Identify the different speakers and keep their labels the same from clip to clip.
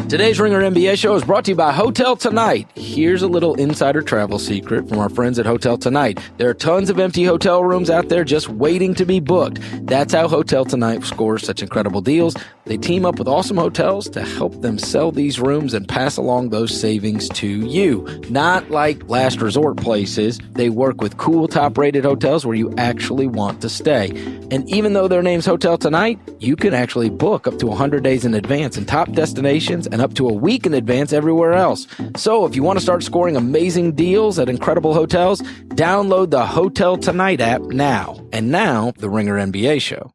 Speaker 1: Today's Ringer NBA show is brought to you by Hotel Tonight. Here's a little insider travel secret from our friends at Hotel Tonight. There are tons of empty hotel rooms out there just waiting to be booked. That's how Hotel Tonight scores such incredible deals. They team up with awesome hotels to help them sell these rooms and pass along those savings to you. Not like last resort places. They work with cool top-rated hotels where you actually want to stay. And even though their name's Hotel Tonight, you can actually book up to 100 days in advance in top destinations and up to a week in advance everywhere else. So if you want to start scoring amazing deals at incredible hotels, download the Hotel Tonight app now. And now, the Ringer NBA show.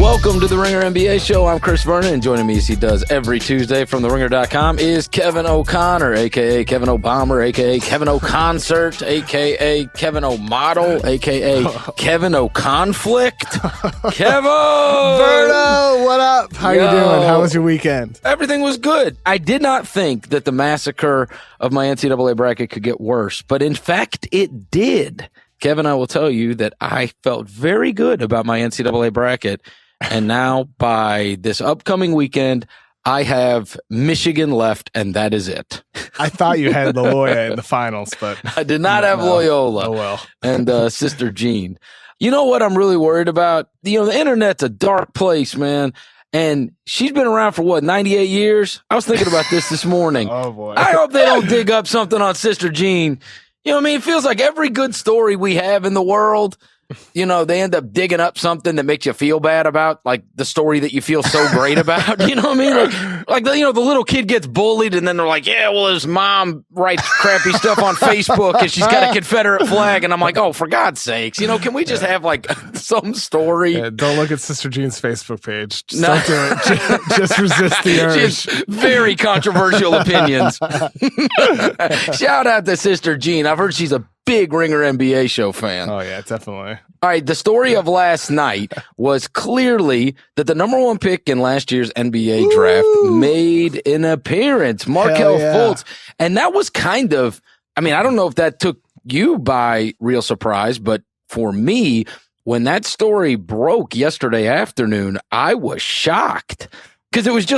Speaker 1: Welcome to the Ringer NBA show. I'm Chris Vernon, and joining me as he does every Tuesday from TheRinger.com is Kevin O'Connor, a.k.a. Kevin O'Bomber, a.k.a. Kevin O'Concert, a.k.a. Kevin O'Model, a.k.a. Kevin O'Conflict. Kevin!
Speaker 2: Verno, what up? How you doing? How was your weekend?
Speaker 1: Everything was good. I did not think that the massacre of my NCAA bracket could get worse, but in fact, it did. Kevin, I will tell you that I felt very good about my NCAA bracket. And now, by this upcoming weekend, I have Michigan left, and that is it.
Speaker 2: I thought you had Loyola in the finals, but
Speaker 1: I did not have Loyola.
Speaker 2: Oh, well.
Speaker 1: And Sister Jean. You know what I'm really worried about? The internet's a dark place, man. And she's been around for, 98 years? I was thinking about this morning.
Speaker 2: Oh, boy.
Speaker 1: I hope they don't dig up something on Sister Jean. You know what I mean? It feels like every good story we have in the world, they end up digging up something that makes you feel bad about, like the story that you feel so great about. You know what I mean? Like the little kid gets bullied, and then they're like, yeah, well, his mom writes crappy stuff on Facebook, and she's got a Confederate flag. And I'm like, oh, for God's sakes, can we just have like some story?
Speaker 2: Yeah, don't look at Sister Jean's Facebook page. Just don't do it. Just resist the urge.
Speaker 1: She has very controversial opinions. Shout out to Sister Jean. I've heard she's a big Ringer NBA show fan.
Speaker 2: Oh, yeah, definitely.
Speaker 1: All right, the story of last night was clearly that the number one pick in last year's NBA draft made an appearance, Markelle Fultz. And that was kind of, I don't know if that took you by real surprise, but for me, when that story broke yesterday afternoon, I was shocked. Because it was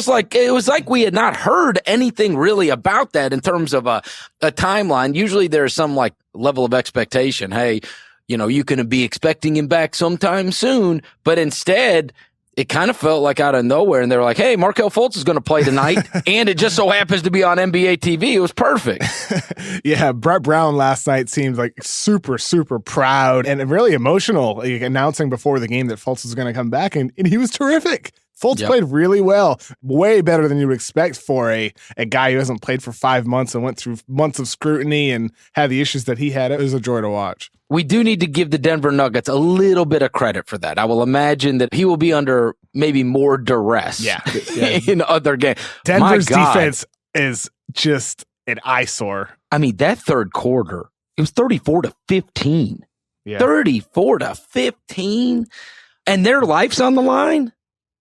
Speaker 1: like we had not heard anything really about that in terms of a timeline. Usually there's some like level of expectation. Hey, you can be expecting him back sometime soon. But instead, it kind of felt like out of nowhere. And they were like, hey, Markelle Fultz is going to play tonight. And it just so happens to be on NBA TV. It was perfect.
Speaker 2: Yeah, Brett Brown last night seemed like super, super proud and really emotional, like, announcing before the game that Fultz was going to come back. And he was terrific. Fultz played really well, way better than you would expect for a guy who hasn't played for 5 months and went through months of scrutiny and had the issues that he had. It was a joy to watch.
Speaker 1: We do need to give the Denver Nuggets a little bit of credit for that. I will imagine that he will be under maybe more duress in other games.
Speaker 2: Denver's defense is just an eyesore.
Speaker 1: That third quarter, it was 34-15.
Speaker 2: Yeah.
Speaker 1: 34-15. And their life's on the line?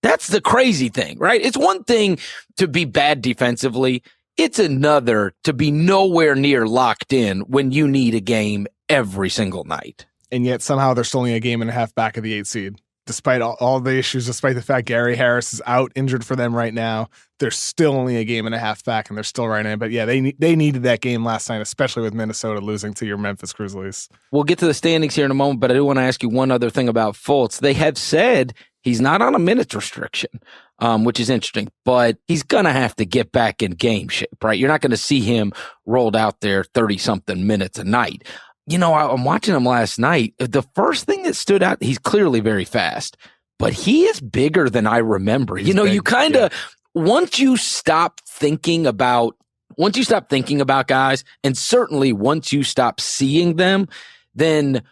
Speaker 1: That's the crazy thing, right? It's one thing to be bad defensively. It's another to be nowhere near locked in when you need a game every single night.
Speaker 2: And yet somehow they're still only a game and a half back of the 8 seed. Despite all the issues, despite the fact Gary Harris is out injured for them right now, they're still only a game and a half back, and they're still right in. But yeah, they needed that game last night, especially with Minnesota losing to your Memphis Grizzlies.
Speaker 1: We'll get to the standings here in a moment, but I do want to ask you one other thing about Fultz. They have said he's not on a minutes restriction, which is interesting, but he's going to have to get back in game shape, right? You're not going to see him rolled out there 30-something minutes a night. I'm watching him last night. The first thing that stood out, he's clearly very fast, but he is bigger than I remember.
Speaker 2: He's big,
Speaker 1: you kind of, once you stop thinking about guys, and certainly once you stop seeing them, then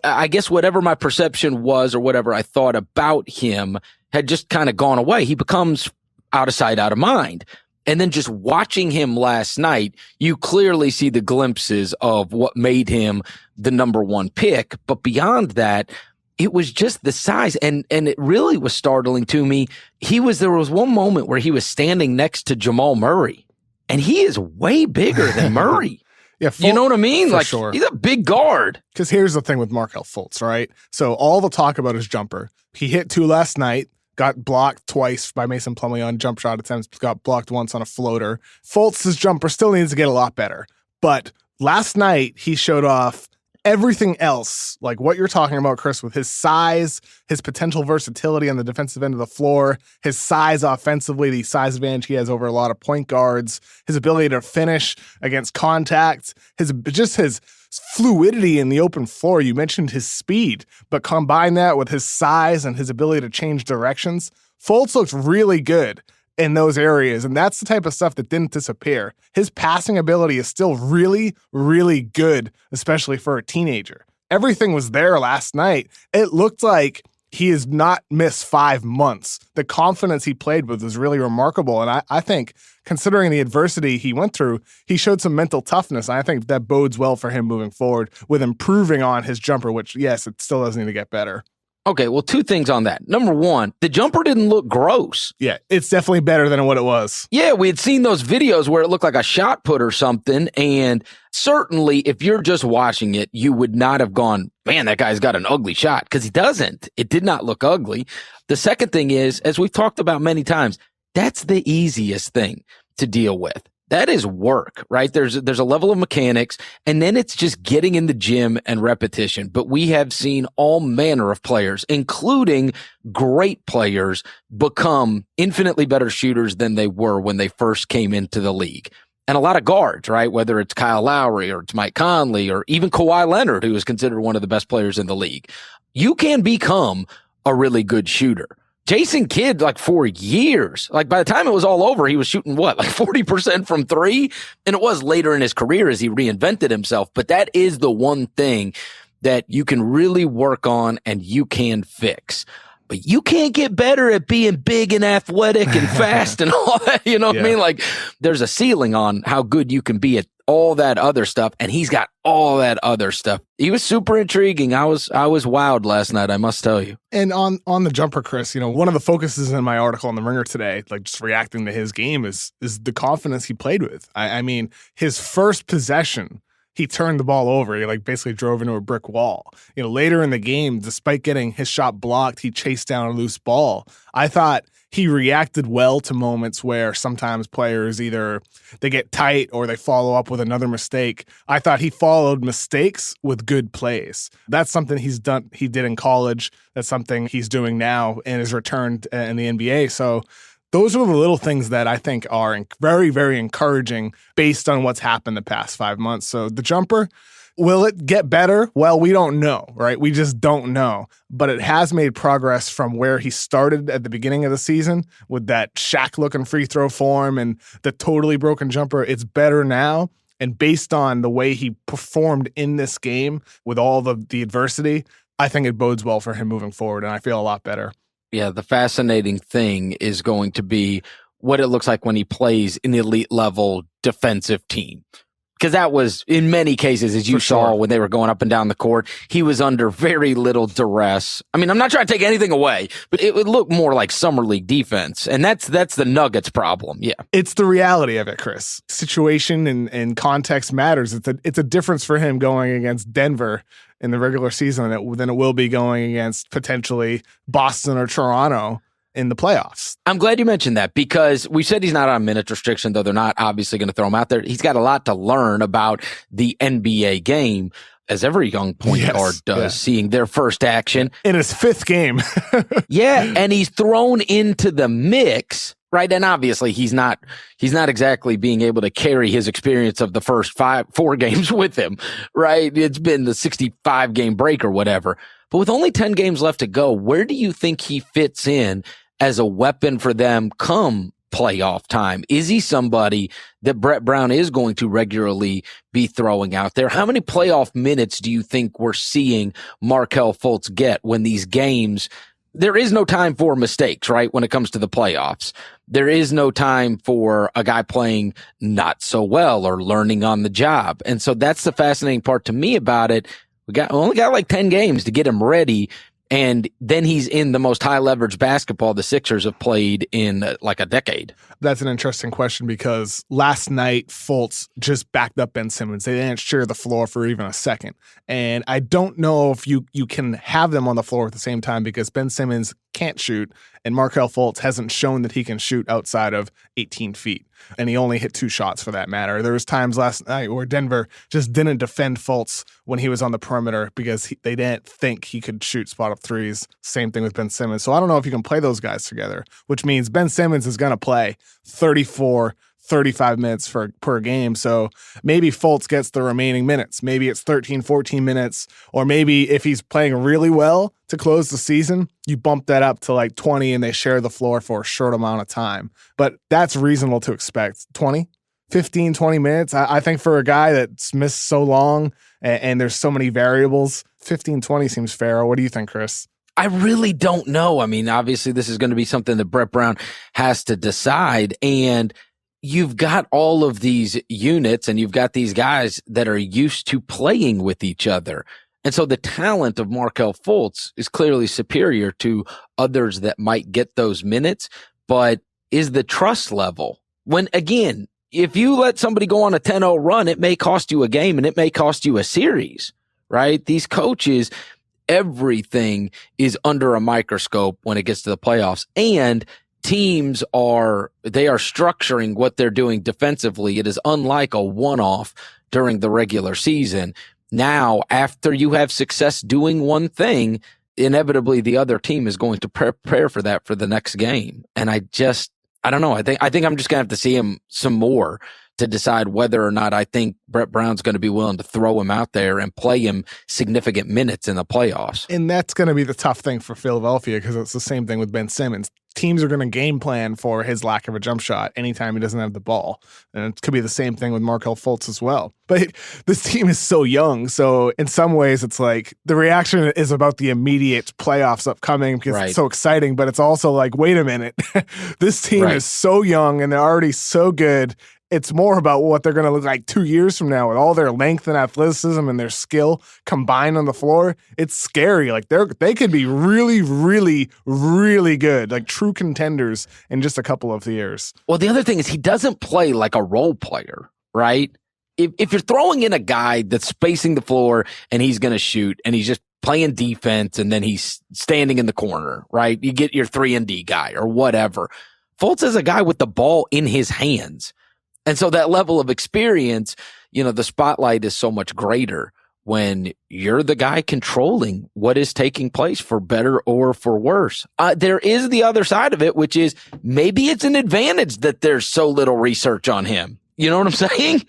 Speaker 1: I guess whatever my perception was or whatever I thought about him had just kind of gone away. He becomes out of sight, out of mind. And then just watching him last night, you clearly see the glimpses of what made him the number one pick. But beyond that, it was just the size. And it really was startling to me. There was one moment where he was standing next to Jamal Murray, and he is way bigger than Murray.
Speaker 2: Yeah,
Speaker 1: you know what I mean? Like,
Speaker 2: sure.
Speaker 1: He's a big guard.
Speaker 2: Because here's the thing with Markelle Fultz, right? So all the talk about his jumper. He hit 2 last night, got blocked twice by Mason Plumlee on jump shot attempts, got blocked once on a floater. Fultz's jumper still needs to get a lot better. But last night, he showed off everything else, like what you're talking about, Chris, with his size, his potential versatility on the defensive end of the floor, his size offensively, the size advantage he has over a lot of point guards, his ability to finish against contact, his fluidity in the open floor. You mentioned his speed, but combine that with his size and his ability to change directions. Fultz looks really good in those areas, and that's the type of stuff that didn't disappear. His passing ability is still really, really good, especially for a teenager. Everything was there last night. It looked like he has not missed 5 months. The confidence he played with was really remarkable, and I think, considering the adversity he went through, he showed some mental toughness, and I think that bodes well for him moving forward with improving on his jumper, which, yes, it still does need to get better.
Speaker 1: Okay, well, 2 things on that. Number 1, the jumper didn't look gross.
Speaker 2: Yeah, it's definitely better than what it was.
Speaker 1: Yeah, we had seen those videos where it looked like a shot put or something, and certainly if you're just watching it, you would not have gone, man, that guy's got an ugly shot, because he doesn't. It did not look ugly. The second thing is, as we've talked about many times, that's the easiest thing to deal with. That is work, right? There's a level of mechanics, and then it's just getting in the gym and repetition. But we have seen all manner of players, including great players, become infinitely better shooters than they were when they first came into the league. And a lot of guards, right? Whether it's Kyle Lowry or it's Mike Conley or even Kawhi Leonard, who is considered one of the best players in the league. You can become a really good shooter. Jason Kidd, like, for years, like, by the time it was all over, he was shooting like 40% from 3? And it was later in his career as he reinvented himself. But that is the one thing that you can really work on and you can fix. But you can't get better at being big and athletic and fast and all that. You know what I mean? Like, there's a ceiling on how good you can be at all that other stuff. And he's got all that other stuff. He was super intriguing. I was wowed last night, I must tell you.
Speaker 2: And on the jumper, Chris, one of the focuses in my article on The Ringer today, like just reacting to his game, is the confidence he played with. I mean, his first possession, he turned the ball over. He basically drove into a brick wall. Later in the game, despite getting his shot blocked, he chased down a loose ball. I thought he reacted well to moments where sometimes players either they get tight or they follow up with another mistake. I thought he followed mistakes with good plays. That's something he did in college. That's something he's doing now in his return in the NBA. So those are the little things that I think are very, very encouraging based on what's happened the past 5 months. So the jumper, will it get better? Well, we don't know, right? We just don't know. But it has made progress from where he started at the beginning of the season with that Shaq-looking free throw form and the totally broken jumper. It's better now. And based on the way he performed in this game with all the adversity, I think it bodes well for him moving forward, and I feel a lot better.
Speaker 1: Yeah, the fascinating thing is going to be what it looks like when he plays in the elite level defensive team. Because that was, in many cases, as you saw when they were going up and down the court, he was under very little duress. I mean, I'm not trying to take anything away, but it would look more like summer league defense. And that's the Nuggets problem. Yeah.
Speaker 2: It's the reality of it, Chris. Situation and context matters. It's a difference for him going against Denver in the regular season than it will be going against potentially Boston or Toronto in the playoffs.
Speaker 1: I'm glad you mentioned that because we said he's not on minute restriction, though they're not obviously going to throw him out there. He's got a lot to learn about the NBA game, as every young point guard does, seeing their first action.
Speaker 2: In his 5th game.
Speaker 1: Yeah, and he's thrown into the mix, right? And obviously he's not exactly being able to carry his experience of the first 4 games with him, right? It's been the 65-game break or whatever. But with only 10 games left to go, where do you think he fits in as a weapon for them come playoff time? Is he somebody that Brett Brown is going to regularly be throwing out there? How many playoff minutes do you think we're seeing Markelle Fultz get when these games? There is no time for mistakes, right? When it comes to the playoffs, there is no time for a guy playing not so well or learning on the job. And so that's the fascinating part to me about it. We only got like 10 games to get him ready. And then he's in the most high leverage basketball the Sixers have played in like a decade.
Speaker 2: That's an interesting question because last night Fultz just backed up Ben Simmons. They didn't share the floor for even a second. And I don't know if you can have them on the floor at the same time because Ben Simmons can't shoot and Markelle Fultz hasn't shown that he can shoot outside of 18 feet. And he only hit 2 shots for that matter. There was times last night where Denver just didn't defend Fultz when he was on the perimeter because they didn't think he could shoot spot-up threes. Same thing with Ben Simmons. So I don't know if you can play those guys together, which means Ben Simmons is going to play 34, 35 minutes per game. So maybe Fultz gets the remaining minutes. Maybe it's 13, 14 minutes. Or maybe if he's playing really well to close the season, you bump that up to like 20 and they share the floor for a short amount of time. But that's reasonable to expect. 15, 20 minutes. I think for a guy that's missed so long and there's so many variables, 15, 20 seems fair. What do you think, Chris?
Speaker 1: I really don't know. I mean, obviously this is going to be something that Brett Brown has to decide. And you've got all of these units and you've got these guys that are used to playing with each other. And so the talent of Markelle Fultz is clearly superior to others that might get those minutes. But is the trust level when, again, if you let somebody go on a 10-0 run, it may cost you a game and it may cost you a series, right? These coaches, everything is under a microscope when it gets to the playoffs, and teams are structuring what they're doing defensively. It is unlike a one-off during the regular season. Now, after you have success doing one thing, inevitably the other team is going to prepare for that for the next game. And I don't know. I think I'm just gonna have to see him some more to decide whether or not I think Brett Brown's going to be willing to throw him out there and play him significant minutes in the playoffs.
Speaker 2: And that's going to be the tough thing for Philadelphia because it's the same thing with Ben Simmons. Teams are going to game plan for his lack of a jump shot anytime he doesn't have the ball. And it could be the same thing with Markelle Fultz as well. But this team is so young. So in some ways, it's like the reaction is about the immediate playoffs upcoming because It's so exciting. But it's also like, wait a minute. This team is so young and they're already so good. It's more about what they're going to look like 2 years from now with all their length and athleticism and their skill combined on the floor. It's scary. Like they could be really, really, really good, like true contenders in just a couple of years.
Speaker 1: Well, the other thing is he doesn't play like a role player, right? If you're throwing in a guy that's spacing the floor and he's going to shoot and he's just playing defense and then he's standing in the corner, right? You get your 3-and-D guy or whatever. Fultz is a guy with the ball in his hands. And so that level of experience, the spotlight is so much greater when you're the guy controlling what is taking place for better or for worse. There is the other side of it, which is maybe it's an advantage that there's so little research on him. You know what I'm saying?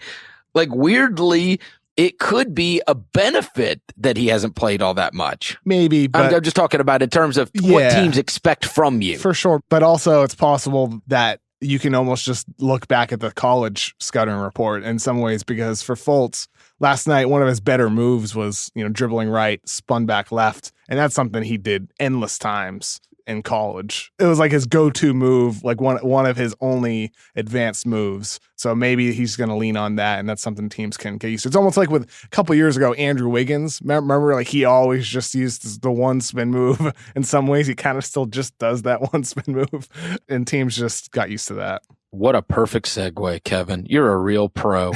Speaker 1: Like weirdly, it could be a benefit that he hasn't played all that much.
Speaker 2: Maybe, but
Speaker 1: I'm just talking about in terms of what teams expect from you.
Speaker 2: For sure. But also it's possible that you can almost just look back at the college scouting report in some ways, because for Fultz last night, one of his better moves was, dribbling right, spun back left. And that's something he did endless times in college. It was like his go-to move, like one of his only advanced moves. So maybe he's going to lean on that, and that's something teams can get used to. It's almost like with a couple years ago, Andrew Wiggins. Remember, like he always just used the one spin move. In some ways, he kind of still just does that one spin move, and teams just got used to that.
Speaker 1: What a perfect segue, Kevin. You're a real pro,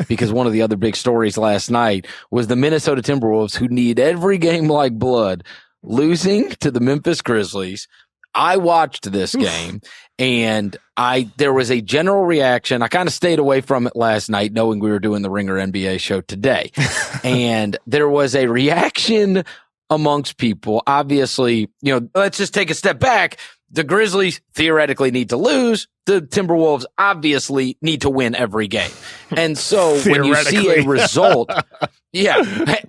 Speaker 1: because one of the other big stories last night was the Minnesota Timberwolves, who need every game like blood, losing to the Memphis Grizzlies. I watched this game and there was a general reaction. I kind of stayed away from it last night, knowing we were doing the Ringer NBA show today. And there was a reaction amongst people. Obviously, let's just take a step back. The Grizzlies theoretically need to lose. The Timberwolves obviously need to win every game. And so when you see a result,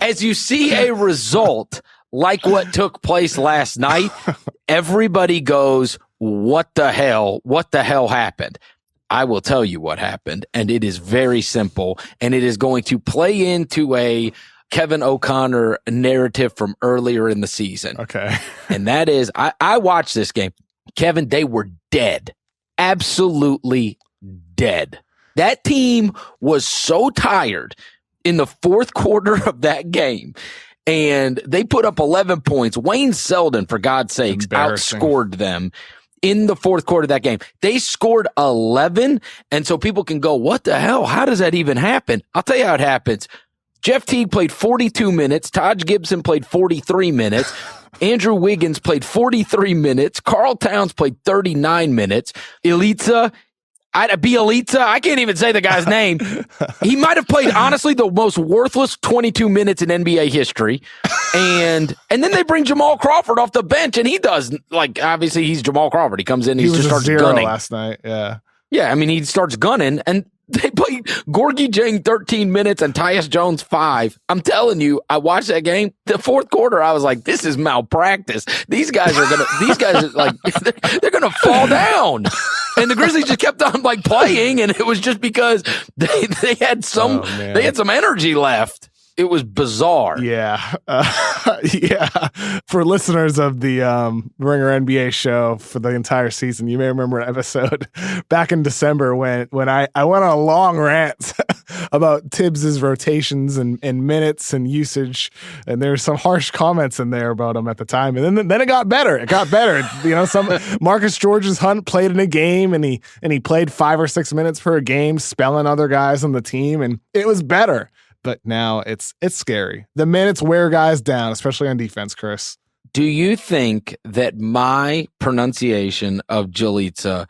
Speaker 1: as you see a result like what took place last night, everybody goes, what the hell happened? I will tell you what happened, and it is very simple, and it is going to play into a Kevin O'Connor narrative from earlier in the season.
Speaker 2: Okay.
Speaker 1: And that is, I watched this game. Kevin, they were dead. Absolutely dead. That team was so tired in the fourth quarter of that game. and they put up 11 points. Wayne Selden, for God's sakes, outscored them in the fourth quarter of that game. They scored 11, and so people can go, what the hell? How does that even happen? I'll tell you how it happens. Jeff Teague played 42 minutes. Taj Gibson played 43 minutes. Andrew Wiggins played 43 minutes. Karl Towns played 39 minutes. Bielitsa, I can't even say the guy's name. He might have played, honestly, the most worthless 22 minutes in NBA history. And then they bring Jamal Crawford off the bench, and he does, like, obviously he's Jamal Crawford. He comes in, he just starts gunning.
Speaker 2: Last night, yeah.
Speaker 1: Yeah, I mean, he starts gunning, and they played Gorgie Jang 13 minutes and Tyus Jones 5. I'm telling you, I watched that game. The fourth quarter, I was like, this is malpractice. They're gonna fall down. And the Grizzlies just kept on like playing, and it was just because they had some energy left. It was bizarre.
Speaker 2: Yeah. Yeah. For listeners of the Ringer NBA show for the entire season, you may remember an episode back in December when I went on a long rant about Tibbs's rotations and minutes and usage. And there were some harsh comments in there about him at the time. And then it got better. It got better. Some Marcus George's Hunt played in a game, and he played 5 or 6 minutes per game, spelling other guys on the team, and it was better. But now it's scary. The minutes wear guys down, especially on defense, Chris.
Speaker 1: Do you think that my pronunciation of Bielitsa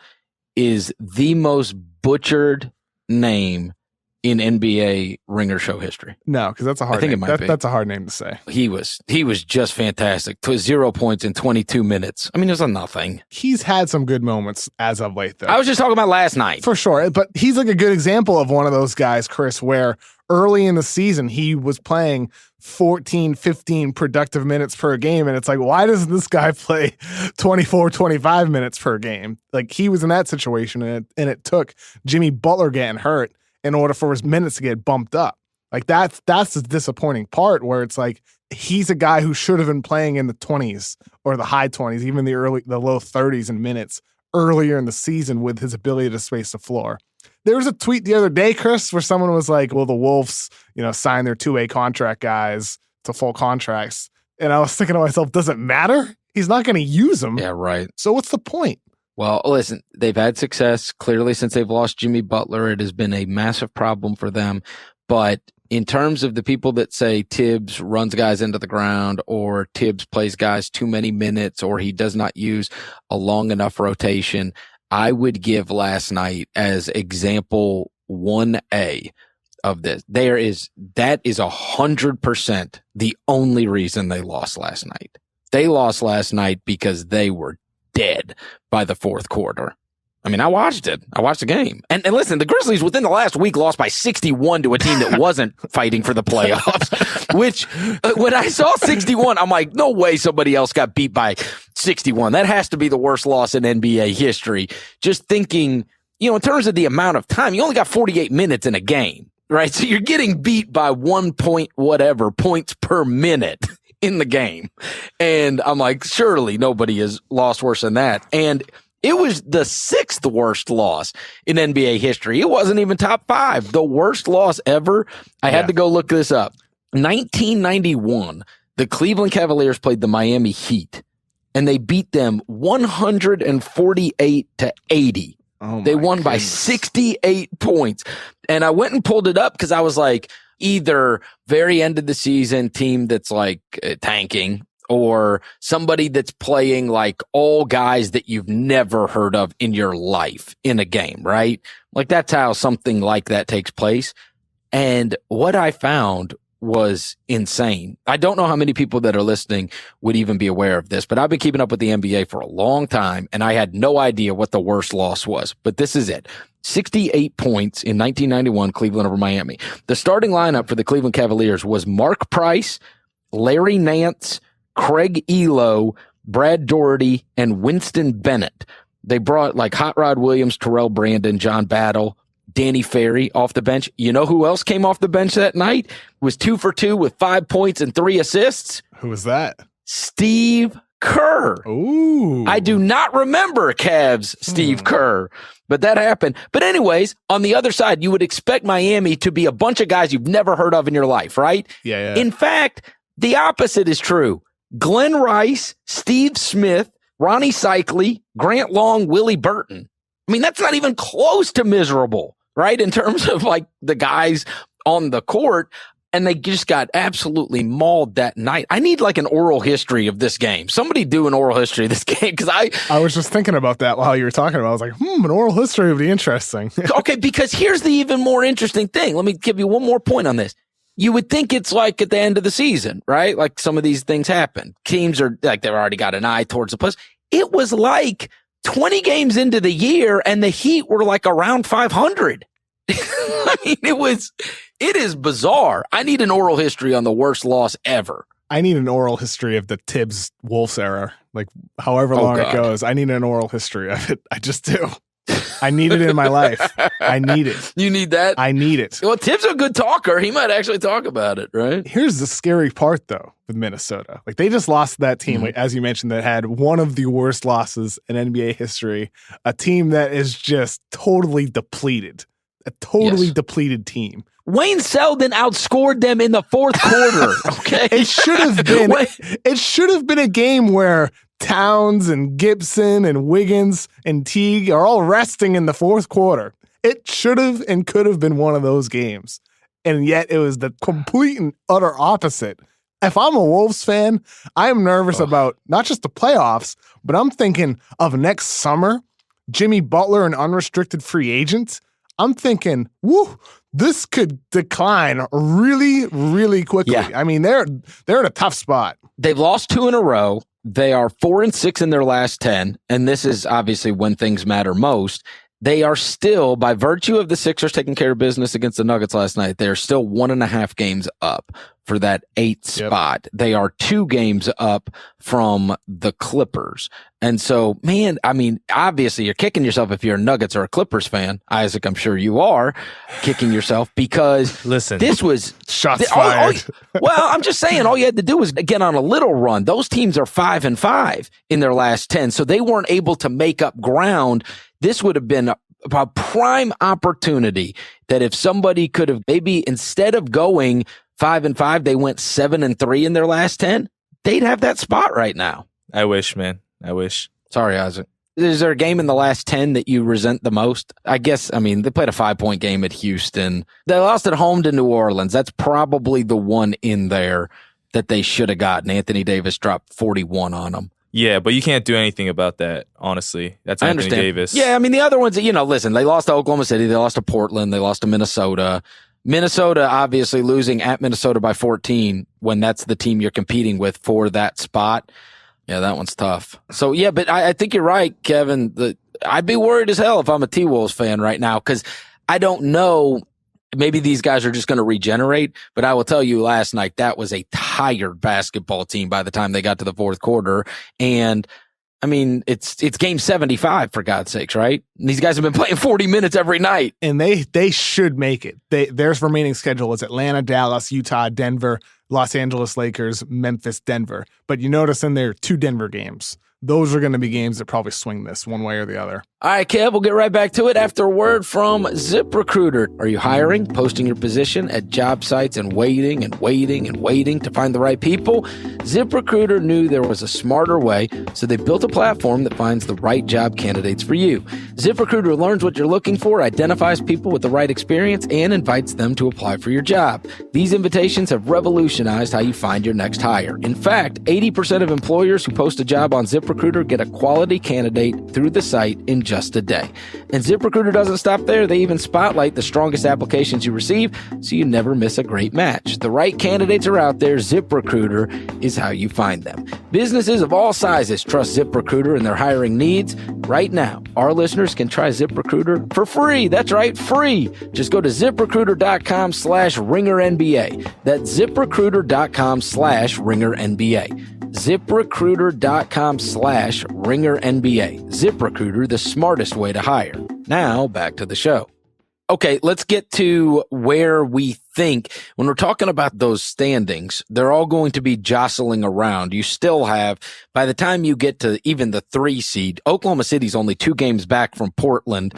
Speaker 1: is the most butchered name in NBA Ringer show history?
Speaker 2: No, because that's a hard name. That's a hard name to say.
Speaker 1: He was just fantastic. 0 points in 22 minutes. I mean, it was a nothing.
Speaker 2: He's had some good moments as of late, though.
Speaker 1: I was just talking about last night.
Speaker 2: For sure. But he's like a good example of one of those guys, Chris, where early in the season, he was playing 14, 15 productive minutes per game. And it's like, why doesn't this guy play 24, 25 minutes per game? Like, he was in that situation, and it took Jimmy Butler getting hurt in order for his minutes to get bumped up. Like, that's the disappointing part, where it's like, he's a guy who should have been playing in the 20s or the high 20s, even the low 30s in minutes earlier in the season with his ability to space the floor. There was a tweet the other day, Chris, where someone was like, well, the Wolves, sign their 2-way contract guys to full contracts. And I was thinking to myself, does it matter? He's not going to use them.
Speaker 1: Yeah, right.
Speaker 2: So what's the point?
Speaker 1: Well, listen, they've had success. Clearly, since they've lost Jimmy Butler, it has been a massive problem for them. But in terms of the people that say Tibbs runs guys into the ground, or Tibbs plays guys too many minutes, or he does not use a long enough rotation, I would give last night as example 1A of this. That is 100% the only reason they lost last night. They lost last night because they were dead by the fourth quarter. I mean, I watched it. I watched the game. And listen, the Grizzlies within the last week lost by 61 to a team that wasn't fighting for the playoffs, which when I saw 61, I'm like, no way somebody else got beat by 61. That has to be the worst loss in NBA history. Just thinking, in terms of the amount of time, you only got 48 minutes in a game, right? So you're getting beat by 1 point whatever points per minute in the game. And I'm like, surely nobody has lost worse than that. And it was the 6th worst loss in NBA history. It wasn't even top 5. The worst loss ever. I had to go look this up. 1991, the Cleveland Cavaliers played the Miami Heat, and they beat them 148-80. They won by 68 points. And I went and pulled it up because I was like, either very end of the season team that's like tanking, or somebody that's playing like all guys that you've never heard of in your life in a game, right? Like, that's how something like that takes place. And what I found was insane. I don't know how many people that are listening would even be aware of this, but I've been keeping up with the NBA for a long time, and I had no idea what the worst loss was. But this is it. 68 points in 1991, Cleveland over Miami. The starting lineup for the Cleveland Cavaliers was Mark Price, Larry Nance, Craig Elo, Brad Doherty, and Winston Bennett. They brought like Hot Rod Williams, Terrell Brandon, John Battle, Danny Ferry off the bench. You know who else came off the bench that night? Was 2 for 2 with 5 points and 3 assists.
Speaker 2: Who was that?
Speaker 1: Steve Kerr.
Speaker 2: Ooh.
Speaker 1: I do not remember Cavs Steve Kerr, but that happened. But anyways, on the other side, you would expect Miami to be a bunch of guys you've never heard of in your life, right?
Speaker 2: Yeah.
Speaker 1: In fact, The opposite is true. Glenn Rice, Steve Smith, Ronnie Cycli, Grant Long, Willie Burton. I mean, that's not even close to miserable, right? In terms of like the guys on the court, and they just got absolutely mauled that night. I need like an oral history of this game. Somebody do an oral history of this game, because
Speaker 2: I was just thinking about that while you were talking about it. I was like, an oral history would be interesting.
Speaker 1: Okay, because here's the even more interesting thing. Let me give you one more point on this. You would think it's like at the end of the season, right? Like some of these things happen. Teams are like, they've already got an eye towards the plus. It was like 20 games into the year and the Heat were like around 500. I mean, it is bizarre. I need an oral history on the worst loss ever.
Speaker 2: I need an oral history of the Tibbs Wolves era. Like however long it goes, I need an oral history of it. I just do. I need it in my life. I need it.
Speaker 1: You need that?
Speaker 2: I need it.
Speaker 1: Well, Tibbs is a good talker. He might actually talk about it, right?
Speaker 2: Here's the scary part, though, with Minnesota. Like, they just lost that team, like, as you mentioned, that had one of the worst losses in NBA history. A team that is just totally depleted. A totally depleted team.
Speaker 1: Wayne Selden outscored them in the fourth quarter. Okay.
Speaker 2: It should have been a game where Towns and Gibson and Wiggins and Teague are all resting in the fourth quarter. It should have and could have been one of those games. And yet it was the complete and utter opposite. If I'm a Wolves fan, I am nervous about not just the playoffs, but I'm thinking of next summer, Jimmy Butler, an unrestricted free agent. I'm thinking, this could decline really, really quickly. Yeah. I mean, they're in a tough spot.
Speaker 1: They've lost 2 in a row. They are 4-6 in their last 10. And this is obviously when things matter most. They are still, by virtue of the Sixers taking care of business against the Nuggets last night, they're still 1.5 games up for that 8th spot. They are 2 games up from the Clippers. And so, man, I mean, obviously you're kicking yourself if you're a Nuggets or a Clippers fan. Isaac, I'm sure you are kicking yourself because this was
Speaker 2: shots fired.
Speaker 1: Well, I'm just saying all you had to do was get on a little run. Those teams are 5-5 in their last 10. So they weren't able to make up ground. This would have been a prime opportunity that if somebody could have maybe instead of going 5-5, they went 7-3 in their last 10. They'd have that spot right now.
Speaker 3: I wish, man. I wish.
Speaker 1: Sorry, Isaac. Is there a game in the last 10 that you resent the most? I guess, I mean, they played a 5-point game at Houston. They lost at home to New Orleans. That's probably the one in there that they should have gotten. Anthony Davis dropped 41 on them.
Speaker 3: Yeah, but you can't do anything about that, honestly. That's Anthony Davis.
Speaker 1: Yeah, I mean, the other ones, listen, they lost to Oklahoma City. They lost to Portland. They lost to Minnesota. Minnesota obviously losing at Minnesota by 14 when that's the team you're competing with for that spot. Yeah, that one's tough. So, yeah, but I think you're right, Kevin. I'd be worried as hell if I'm a T-Wolves fan right now because I don't know. Maybe these guys are just going to regenerate, but I will tell you last night, that was a tired basketball team by the time they got to the fourth quarter. And I mean, it's game 75 for God's sakes, right? And these guys have been playing 40 minutes every night.
Speaker 2: And they should make it. Their remaining schedule is Atlanta, Dallas, Utah, Denver, Los Angeles Lakers, Memphis, Denver. But you notice in there 2 Denver games. Those are going to be games that probably swing this one way or the other.
Speaker 1: All right, Kev, we'll get right back to it after a word from ZipRecruiter. Are you hiring, posting your position at job sites and waiting to find the right people? ZipRecruiter knew there was a smarter way, so they built a platform that finds the right job candidates for you. ZipRecruiter learns what you're looking for, identifies people with the right experience, and invites them to apply for your job. These invitations have revolutionized how you find your next hire. In fact, 80% of employers who post a job on ZipRecruiter get a quality candidate through the site in just a day. And ZipRecruiter doesn't stop there. They even spotlight the strongest applications you receive so you never miss a great match. The right candidates are out there. ZipRecruiter is how you find them. Businesses of all sizes trust ZipRecruiter in their hiring needs. Right now, our listeners can try ZipRecruiter for free. That's right, free. Just go to ZipRecruiter.com/RingerNBA. That's ZipRecruiter.com/RingerNBA. ZipRecruiter.com/RingerNBA. ZipRecruiter, the smartest way to hire. Now, back to the show. Okay, let's get to where we think, when we're talking about those standings, they're all going to be jostling around. You still have, by the time you get to even the 3 seed, Oklahoma City's only 2 games back from Portland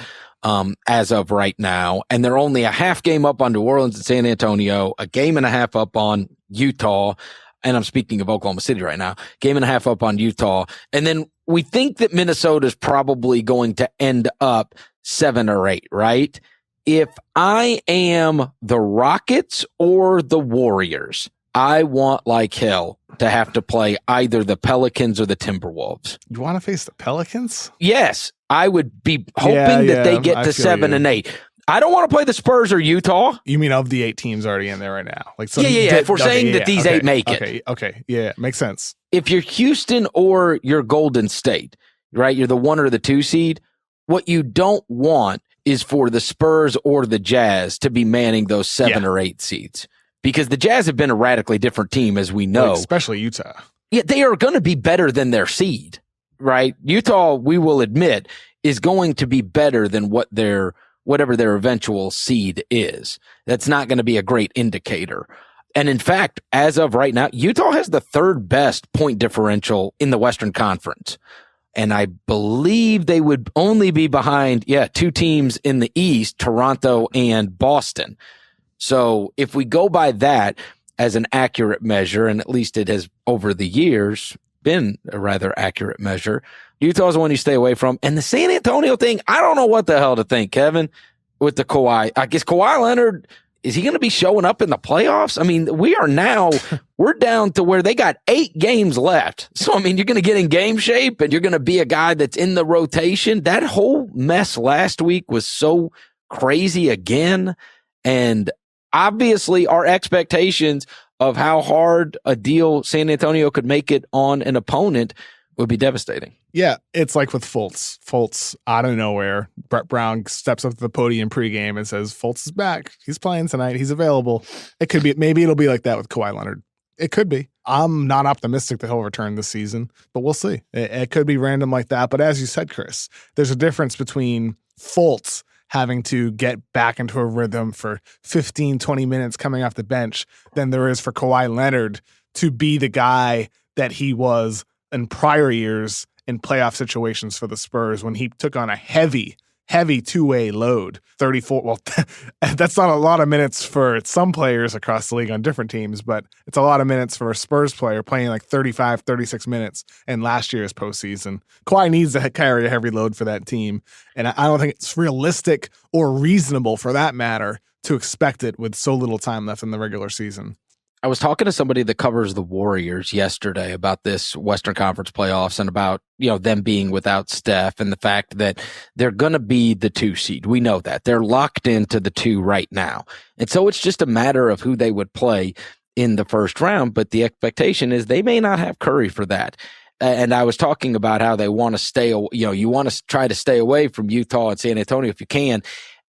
Speaker 1: as of right now, and they're only a half game up on New Orleans and San Antonio, a game and a half up on Utah. and I'm speaking of Oklahoma City right now, game and a half up on Utah. And then we think that Minnesota's probably going to end up 7 or 8, right? If I am the Rockets or the Warriors, I want like hell to have to play either the Pelicans or the Timberwolves.
Speaker 2: You want to face the Pelicans?
Speaker 1: Yes. I would be hoping that they get to 7 and 8. I don't want to play the Spurs or Utah.
Speaker 2: You mean of the 8 teams already in there right now? Like, so
Speaker 1: yeah. If we're saying that these 8 make it.
Speaker 2: Okay. Yeah, makes sense.
Speaker 1: If you're Houston or you're Golden State, right? You're the 1 or the 2 seed. What you don't want is for the Spurs or the Jazz to be manning those 7 or 8 seeds. Because the Jazz have been a radically different team, as we know.
Speaker 2: Like, especially Utah.
Speaker 1: Yeah, they are going to be better than their seed, right? Utah, we will admit, is going to be better than whatever their eventual seed is. That's not going to be a great indicator. And in fact, as of right now, Utah has the 3rd best point differential in the Western Conference. And I believe they would only be behind, 2 teams in the East, Toronto and Boston. So if we go by that as an accurate measure, and at least it has over the years been a rather accurate measure, Utah's the one you stay away from. And the San Antonio thing, I don't know what the hell to think, Kevin, with the Kawhi. I guess Kawhi Leonard, is he going to be showing up in the playoffs? I mean, we're down to where they got 8 games left. So, I mean, you're going to get in game shape and you're going to be a guy that's in the rotation. That whole mess last week was so crazy again. And obviously our expectations of how hard a deal San Antonio could make it on an opponent would be devastating.
Speaker 2: Yeah, it's like with Fultz. Fultz, out of nowhere, Brett Brown steps up to the podium pregame and says, Fultz is back. He's playing tonight. He's available. It could be, maybe it'll be like that with Kawhi Leonard. It could be. I'm not optimistic that he'll return this season, but we'll see. It could be random like that. But as you said, Chris, there's a difference between Fultz having to get back into a rhythm for 15, 20 minutes coming off the bench than there is for Kawhi Leonard to be the guy that he was in prior years in playoff situations for the Spurs when he took on a heavy two-way load. 34, well, that's not a lot of minutes for some players across the league on different teams, but it's a lot of minutes for a Spurs player playing like 35, 36 minutes in last year's postseason. Kawhi needs to carry a heavy load for that team, and I don't think it's realistic or reasonable, for that matter, to expect it with so little time left in the regular season.
Speaker 1: I was talking to somebody that covers the Warriors yesterday about this Western Conference playoffs and about, them being without Steph and the fact that they're going to be the 2 seed. We know that. They're locked into the 2 right now. And so it's just a matter of who they would play in the first round. But the expectation is they may not have Curry for that. And I was talking about how they want to stay, you want to try to stay away from Utah and San Antonio if you can.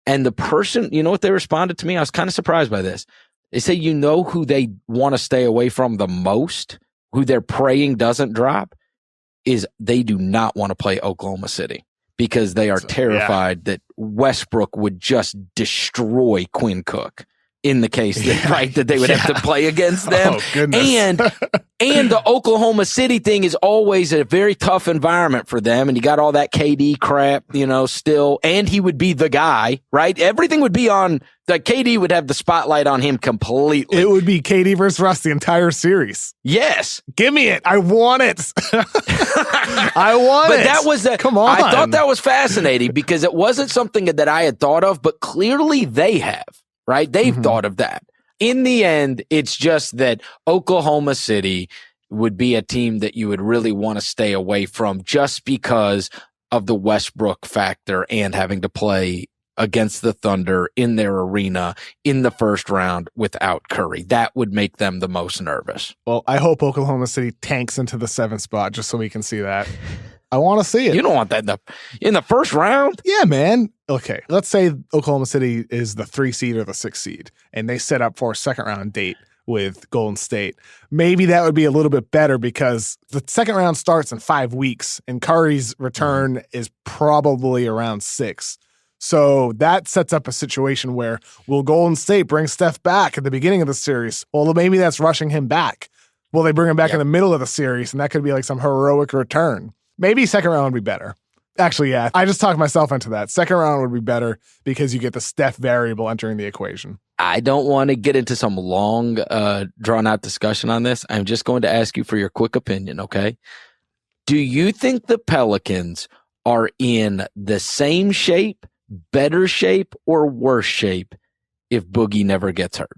Speaker 1: And the person, what they responded to me? I was kind of surprised by this. They say, who they want to stay away from the most, who they're praying doesn't drop, is they do not want to play Oklahoma City because they are terrified that Westbrook would just destroy Quinn Cook in the case that they would have to play against them.
Speaker 2: Oh, goodness.
Speaker 1: And the Oklahoma City thing is always a very tough environment for them. And you got all that KD crap, still. And he would be the guy, right? Everything would be on KD would have the spotlight on him completely.
Speaker 2: It would be KD versus Russ the entire series.
Speaker 1: Yes.
Speaker 2: Give me it. I want it. I want it.
Speaker 1: But that was
Speaker 2: come on.
Speaker 1: I thought that was fascinating because it wasn't something that I had thought of, but clearly they have. Right? They've thought of that. In the end, it's just that Oklahoma City would be a team that you would really want to stay away from just because of the Westbrook factor and having to play against the Thunder in their arena in the first round without Curry. That would make them the most nervous.
Speaker 2: Well, I hope Oklahoma City tanks into the 7th spot just so we can see that. I want to see it.
Speaker 1: You don't want that in the first round?
Speaker 2: Yeah, man. Okay, let's say Oklahoma City is the 3 seed or the 6 seed, and they set up for a second round date with Golden State. Maybe that would be a little bit better because the second round starts in 5 weeks, and Curry's return is probably around 6. So that sets up a situation where will Golden State bring Steph back at the beginning of the series? Well, maybe that's rushing him back. Will they bring him back in the middle of the series, and that could be like some heroic return? Maybe second round would be better. Actually, yeah. I just talked myself into that. Second round would be better because you get the Steph variable entering the equation.
Speaker 1: I don't want to get into some long, drawn-out discussion on this. I'm just going to ask you for your quick opinion, okay? Do you think the Pelicans are in the same shape, better shape, or worse shape if Boogie never gets hurt?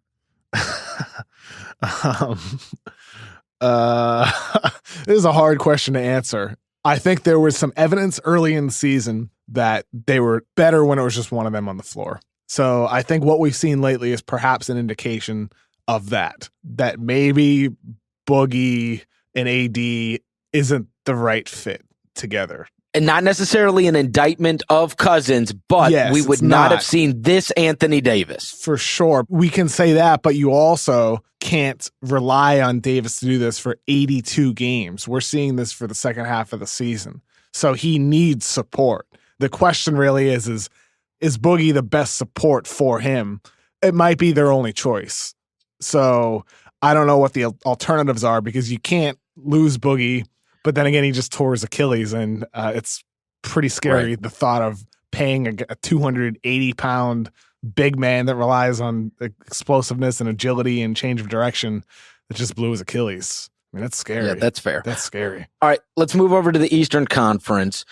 Speaker 2: This is a hard question to answer. I think there was some evidence early in the season that they were better when it was just one of them on the floor. So I think what we've seen lately is perhaps an indication of that maybe Boogie and AD isn't the right fit together.
Speaker 1: And not necessarily an indictment of Cousins, but
Speaker 2: yes,
Speaker 1: we would not have seen this Anthony Davis.
Speaker 2: For sure. We can say that, but you also can't rely on Davis to do this for 82 games. We're seeing this for the second half of the season. So he needs support. The question really is Boogie the best support for him? It might be their only choice. So I don't know what the alternatives are because you can't lose Boogie. But then again, he just tore his Achilles, and it's pretty scary, the thought of paying a 280-pound big man that relies on explosiveness and agility and change of direction that just blew his Achilles. I mean, that's scary.
Speaker 1: Yeah, that's fair.
Speaker 2: That's scary.
Speaker 1: All right, let's move over to the Eastern Conference.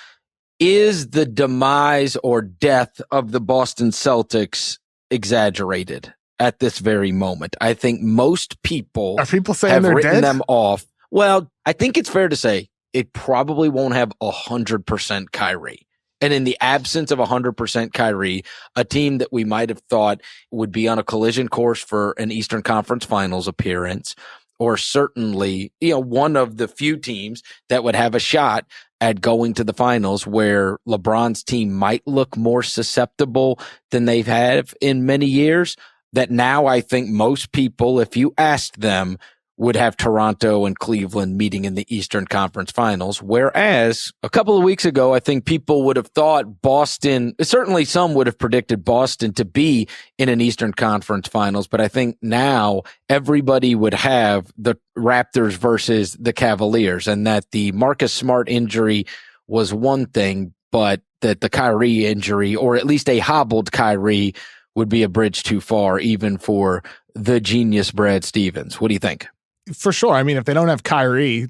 Speaker 1: Is the demise or death of the Boston Celtics exaggerated at this very moment? I think most people
Speaker 2: are people saying
Speaker 1: have
Speaker 2: they're
Speaker 1: written
Speaker 2: dead?
Speaker 1: them off. Well, I think it's fair to say it probably won't have 100% Kyrie. And in the absence of 100% Kyrie, a team that we might have thought would be on a collision course for an Eastern Conference Finals appearance, or certainly, one of the few teams that would have a shot at going to the finals where LeBron's team might look more susceptible than they've had in many years, that now I think most people, if you asked them, would have Toronto and Cleveland meeting in the Eastern Conference Finals. Whereas a couple of weeks ago, I think people would have thought Boston, certainly some would have predicted Boston to be in an Eastern Conference Finals. But I think now everybody would have the Raptors versus the Cavaliers, and that the Marcus Smart injury was one thing, but that the Kyrie injury, or at least a hobbled Kyrie, would be a bridge too far, even for the genius Brad Stevens. What do you think?
Speaker 2: For sure. I mean, if they don't have Kyrie,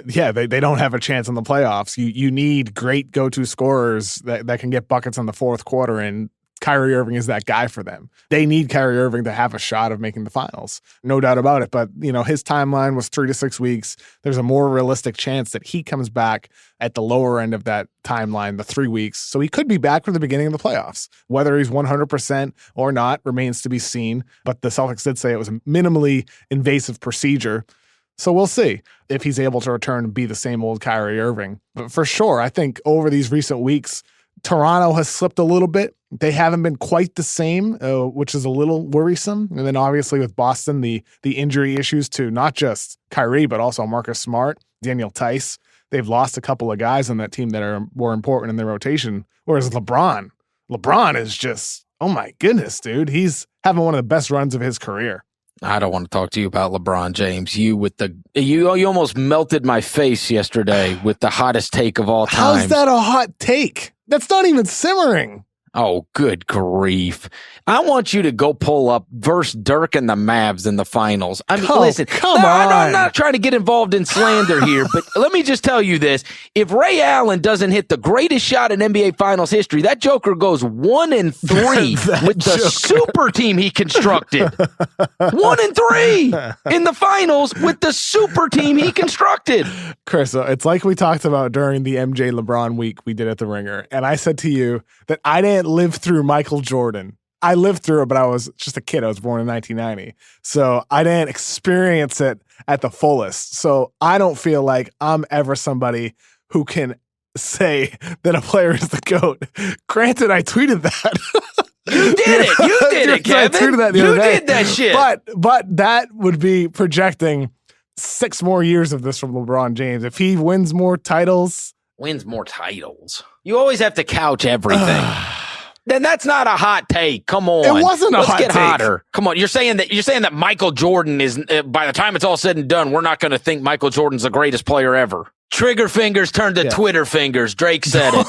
Speaker 2: yeah, they don't have a chance in the playoffs. You need great go-to scorers that can get buckets in the fourth quarter, and Kyrie Irving is that guy for them. They need Kyrie Irving to have a shot of making the finals. No doubt about it. But, his timeline was 3 to 6 weeks. There's a more realistic chance that he comes back at the lower end of that timeline, the 3 weeks. So he could be back for the beginning of the playoffs. Whether he's 100% or not remains to be seen. But the Celtics did say it was a minimally invasive procedure. So we'll see if he's able to return and be the same old Kyrie Irving. But for sure, I think over these recent weeks, Toronto has slipped a little bit. They haven't been quite the same, which is a little worrisome. And then obviously with Boston, the injury issues to not just Kyrie, but also Marcus Smart, Daniel Tice. They've lost a couple of guys on that team that are more important in their rotation. Whereas LeBron is just, oh my goodness, dude. He's having one of the best runs of his career.
Speaker 1: I don't want to talk to you about LeBron James. You almost melted my face yesterday with the hottest take of all time.
Speaker 2: How's that a hot take? That's not even simmering.
Speaker 1: Oh, good grief. I want you to go pull up versus Dirk and the Mavs in the finals. I mean, listen,
Speaker 2: come on.
Speaker 1: I'm not trying to get involved in slander here, but let me just tell you this. If Ray Allen doesn't hit the greatest shot in NBA Finals history, that Joker goes 1-3 with the super team he constructed. 1-3 in the finals with the super team he constructed.
Speaker 2: Chris, it's like we talked about during the MJ LeBron week we did at the Ringer. And I said to you that I didn't live through Michael Jordan. I lived through it, but I was just a kid. I was born in 1990. So I didn't experience it at the fullest. So I don't feel like I'm ever somebody who can say that a player is the GOAT. Granted, I tweeted that.
Speaker 1: You did it. You did it, Kevin.
Speaker 2: I tweeted that the
Speaker 1: you
Speaker 2: other day.
Speaker 1: did that shit.
Speaker 2: But that would be projecting 6 more years of this from LeBron James. If he wins more titles.
Speaker 1: You always have to couch everything. Then that's not a hot take. Come on.
Speaker 2: It wasn't a hot take.
Speaker 1: Let's get hotter. Come on. You're saying that Michael Jordan is, by the time it's all said and done, we're not going to think Michael Jordan's the greatest player ever. Trigger fingers turned to Twitter fingers. Drake said it.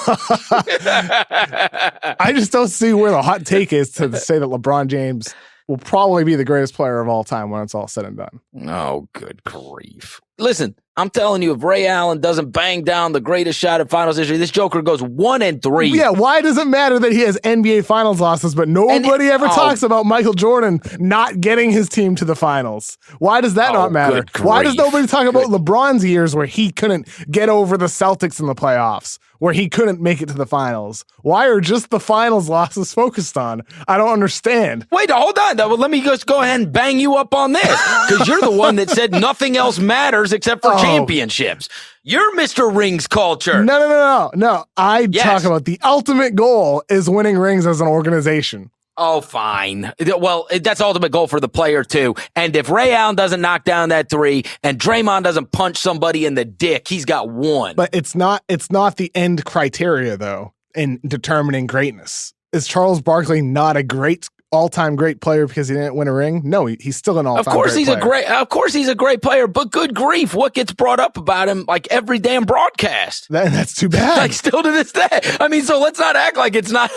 Speaker 2: I just don't see where the hot take is to say that LeBron James will probably be the greatest player of all time when it's all said and done.
Speaker 1: Oh, good grief. Listen, I'm telling you, if Ray Allen doesn't bang down the greatest shot in finals history, this Joker goes 1-3.
Speaker 2: Yeah, why does it matter that he has NBA finals losses, but nobody ever talks about Michael Jordan not getting his team to the finals? Why does that not matter? Why does nobody talk about LeBron's years where he couldn't get over the Celtics in the playoffs, where he couldn't make it to the finals? Why are just the finals losses focused on? I don't understand.
Speaker 1: Wait, hold on. Well, let me just go ahead and bang you up on this, because you're the one that said nothing else matters except for championships. You're Mr. Rings culture.
Speaker 2: No. I talk about the ultimate goal is winning rings as an organization.
Speaker 1: Oh, fine. Well, that's the ultimate goal for the player, too. And if Ray Allen doesn't knock down that three and Draymond doesn't punch somebody in the dick, he's got one.
Speaker 2: But it's not the end criteria, though, in determining greatness. Is Charles Barkley not a great all-time great player because he didn't win a ring? No, he's still an all-time great player.
Speaker 1: Of course he's a great player, but good grief, what gets brought up about him like every damn broadcast?
Speaker 2: That's too bad.
Speaker 1: Like still to this day. I mean, so let's not act like it's not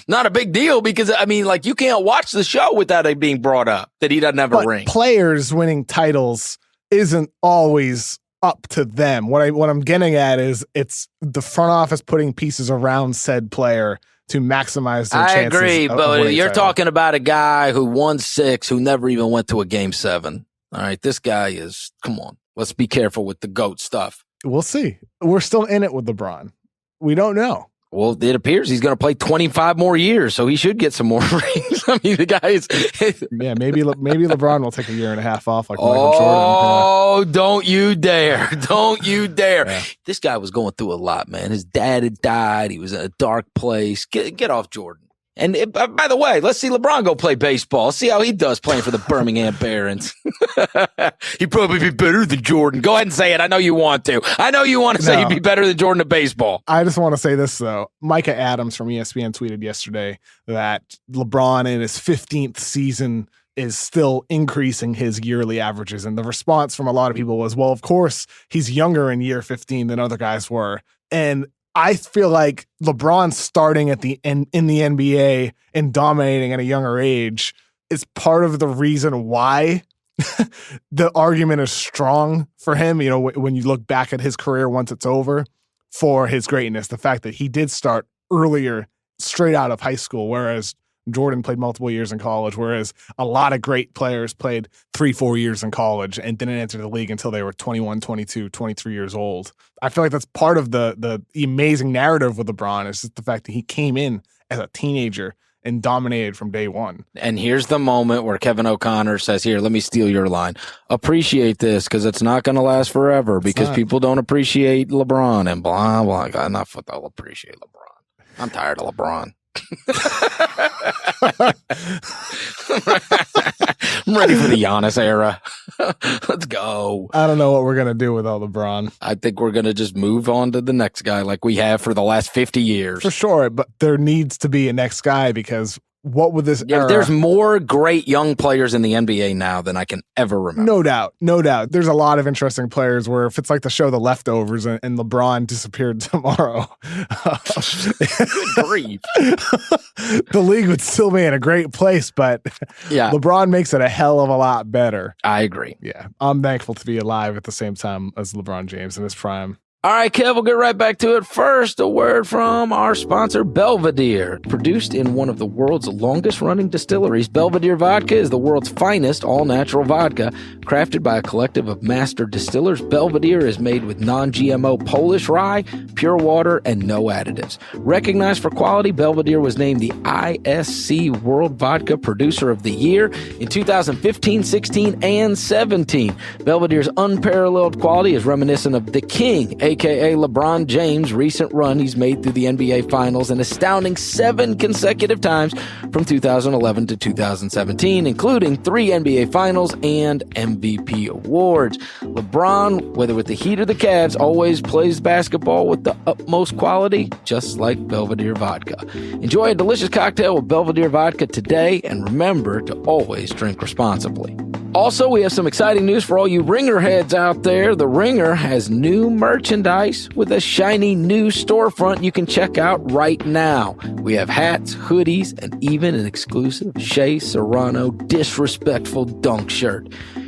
Speaker 1: a big deal, because I mean, like, you can't watch the show without it being brought up that he doesn't have a ring.
Speaker 2: Players winning titles isn't always up to them. What I'm getting at is it's the front office putting pieces around said player to maximize their chances.
Speaker 1: I agree, but you're talking about a guy who won 6, who never even went to a game 7. All right, this guy is, come on, let's be careful with the GOAT stuff.
Speaker 2: We'll see. We're still in it with LeBron. We don't know.
Speaker 1: Well, it appears he's going to play 25 more years, so he should get some more rings. I mean, the guy is...
Speaker 2: yeah, maybe LeBron will take a year and a half off like Michael Jordan.
Speaker 1: Oh, don't you dare. Don't you dare. Yeah. This guy was going through a lot, man. His dad had died. He was in a dark place. Get off Jordan. And by the way, let's see LeBron go play baseball. See how he does playing for the Birmingham Barons. He'd probably be better than Jordan. Go ahead and say it. I know you want to. Say he'd be better than Jordan at baseball.
Speaker 2: I just want to say this, though. Micah Adams from ESPN tweeted yesterday that LeBron in his 15th season is still increasing his yearly averages. And the response from a lot of people was, well, of course, he's younger in year 15 than other guys were. And I feel like LeBron starting in the NBA and dominating at a younger age is part of the reason why the argument is strong for him. You know, when you look back at his career once it's over, for his greatness, the fact that he did start earlier, straight out of high school, whereas Jordan played multiple years in college, whereas a lot of great players played 3-4 years in college and didn't enter the league until they were 21, 22, 23 years old. I feel like that's part of the amazing narrative with LeBron, is just the fact that he came in as a teenager and dominated from day one.
Speaker 1: And here's the moment where Kevin O'Connor says, here, let me steal your line. Appreciate this, because it's not going to last forever, because people don't appreciate LeBron and blah, blah. Enough with I'll appreciate LeBron. I'm tired of LeBron. I'm ready for the Giannis era. Let's go.
Speaker 2: I don't know what we're going to do without LeBron.
Speaker 1: I think we're going to just move on to the next guy like we have for the last 50 years.
Speaker 2: For sure, but there needs to be a next guy, because what would this era...
Speaker 1: There's more great young players in the NBA now than I can ever remember.
Speaker 2: No doubt. There's a lot of interesting players where if it's like the show The Leftovers and LeBron disappeared tomorrow,
Speaker 1: good grief.
Speaker 2: The league would still be in a great place, but LeBron makes it a hell of a lot better.
Speaker 1: I agree.
Speaker 2: Yeah, I'm thankful to be alive at the same time as LeBron James in his prime.
Speaker 1: All right, Kev, we'll get right back to it. First, a word from our sponsor, Belvedere. Produced in one of the world's longest-running distilleries, Belvedere Vodka is the world's finest all-natural vodka. Crafted by a collective of master distillers, Belvedere is made with non-GMO Polish rye, pure water, and no additives. Recognized for quality, Belvedere was named the ISC World Vodka Producer of the Year in 2015, 16, and 17. Belvedere's unparalleled quality is reminiscent of the King, a.k.a. LeBron James' recent run he's made through the NBA Finals an astounding 7 consecutive times from 2011 to 2017, including 3 NBA Finals and MVP awards. LeBron, whether with the Heat or the Cavs, always plays basketball with the utmost quality, just like Belvedere Vodka. Enjoy a delicious cocktail with Belvedere Vodka today, and remember to always drink responsibly. Also, we have some exciting news for all you Ringer heads out there. The Ringer has new merchandise with a shiny new storefront you can check out right now. We have hats, hoodies, and even an exclusive Shea Serrano disrespectful dunk shirt.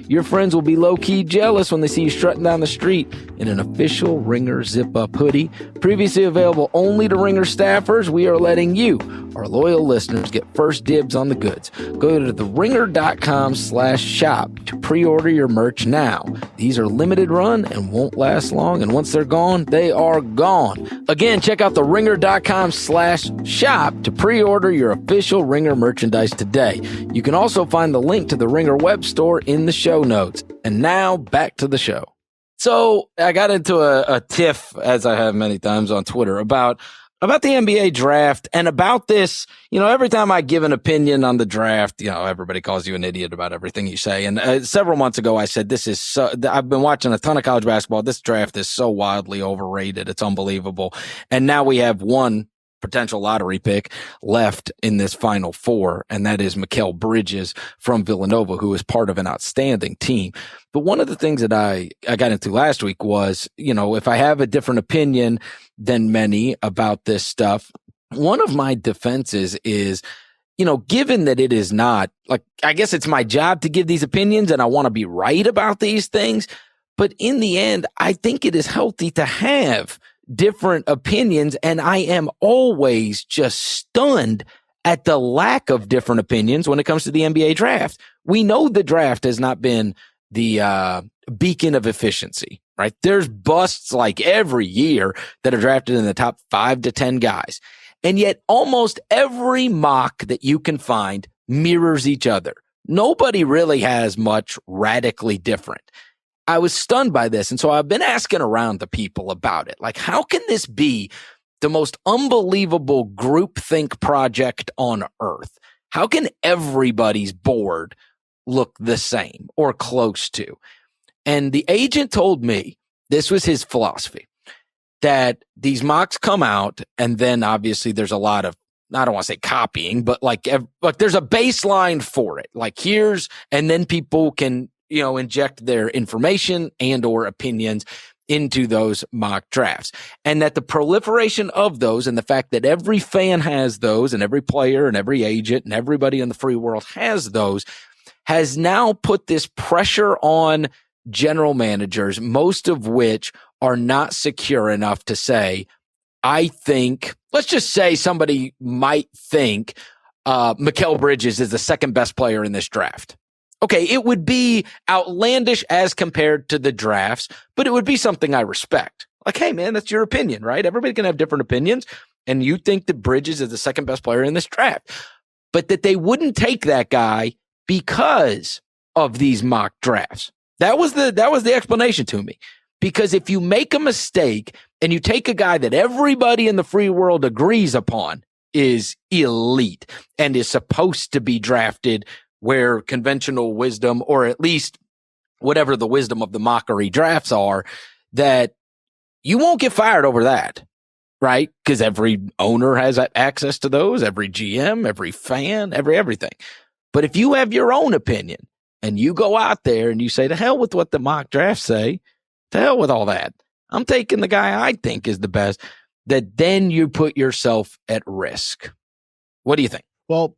Speaker 1: Your friends will be low-key jealous when they see you strutting down the street in an official Ringer zip-up hoodie. Previously available only to Ringer staffers, we are letting you, our loyal listeners, get first dibs on the goods. Go to theringer.com/shop to pre-order your merch now. These are limited run and won't last long, and once they're gone, they are gone. Again, check out theringer.com/shop to pre-order your official Ringer merchandise today. You can also find the link to the Ringer web store in the show notes. And now back to the show. So I got into a tiff, as I have many times on Twitter, about the NBA draft and about this. Every time I give an opinion on the draft, everybody calls you an idiot about everything you say. And several months ago, I said, I've been watching a ton of college basketball. This draft is so wildly overrated. It's unbelievable. And now we have one potential lottery pick left in this Final Four, and that is Mikal Bridges from Villanova, who is part of an outstanding team. But one of the things that I got into last week was, if I have a different opinion than many about this stuff, one of my defenses is, given that it is not, I guess it's my job to give these opinions and I want to be right about these things. But in the end, I think it is healthy to have different opinions, and I am always just stunned at the lack of different opinions when it comes to the NBA draft. We know the draft has not been the beacon of efficiency, right? There's busts like every year that are drafted in the top 5 to 10 guys. And yet almost every mock that you can find mirrors each other. Nobody really has much radically different. I was stunned by this. And so I've been asking around to people about it. Like, how can this be the most unbelievable groupthink project on earth? How can everybody's board look the same or close to? And the agent told me this was his philosophy, that these mocks come out and then obviously there's a lot of, I don't want to say copying, but like there's a baseline for it. And then people can, inject their information and or opinions into those mock drafts. And that the proliferation of those and the fact that every fan has those and every player and every agent and everybody in the free world has those has now put this pressure on general managers, most of which are not secure enough to say, I think, let's just say somebody might think Mikal Bridges is the second best player in this draft. Okay, it would be outlandish as compared to the drafts, but it would be something I respect. Like, hey, man, that's your opinion, right? Everybody can have different opinions, and you think that Bridges is the second best player in this draft. But that they wouldn't take that guy because of these mock drafts. That was the explanation to me. Because if you make a mistake and you take a guy that everybody in the free world agrees upon is elite and is supposed to be drafted where conventional wisdom, or at least whatever the wisdom of the mockery drafts are, that you won't get fired over that, right? Because every owner has access to those, every GM, every fan, everything. But if you have your own opinion and you go out there and you say, to hell with what the mock drafts say, to hell with all that, I'm taking the guy I think is the best, that then you put yourself at risk. What do you think?
Speaker 2: Well,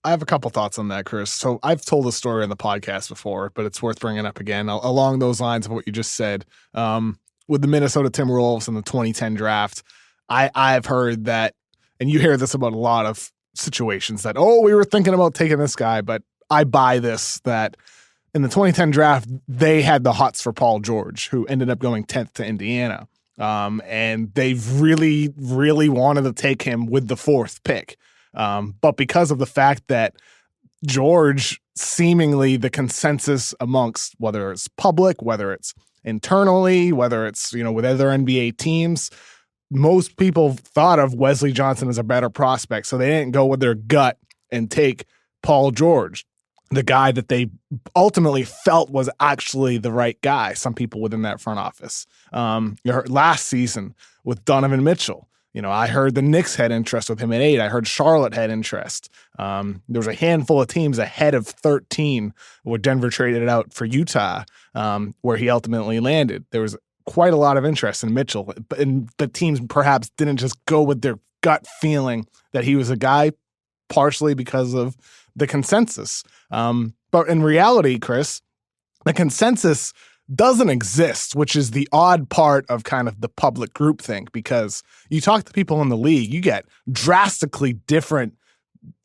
Speaker 2: I have a couple thoughts on that, Chris. So I've told a story on the podcast before, but it's worth bringing up again along those lines of what you just said. With the Minnesota Timberwolves in the 2010 draft, I've heard that, and you hear this about a lot of situations, that, we were thinking about taking this guy, but I buy this, that in the 2010 draft, they had the hots for Paul George, who ended up going 10th to Indiana. And they really, really wanted to take him with the 4th pick. But because of the fact that George, seemingly the consensus amongst, whether it's public, whether it's internally, whether it's, with other NBA teams, most people thought of Wesley Johnson as a better prospect. So they didn't go with their gut and take Paul George, the guy that they ultimately felt was actually the right guy. Some people within that front office. You heard last season with Donovan Mitchell. I heard the Knicks had interest with him at 8. I heard Charlotte had interest. There was a handful of teams ahead of 13 where Denver traded it out for Utah, where he ultimately landed. There was quite a lot of interest in Mitchell, and the teams perhaps didn't just go with their gut feeling that he was a guy, partially because of the consensus. But in reality, Chris, the consensus doesn't exist, which is the odd part of kind of the public groupthink, because you talk to people in the league, you get drastically different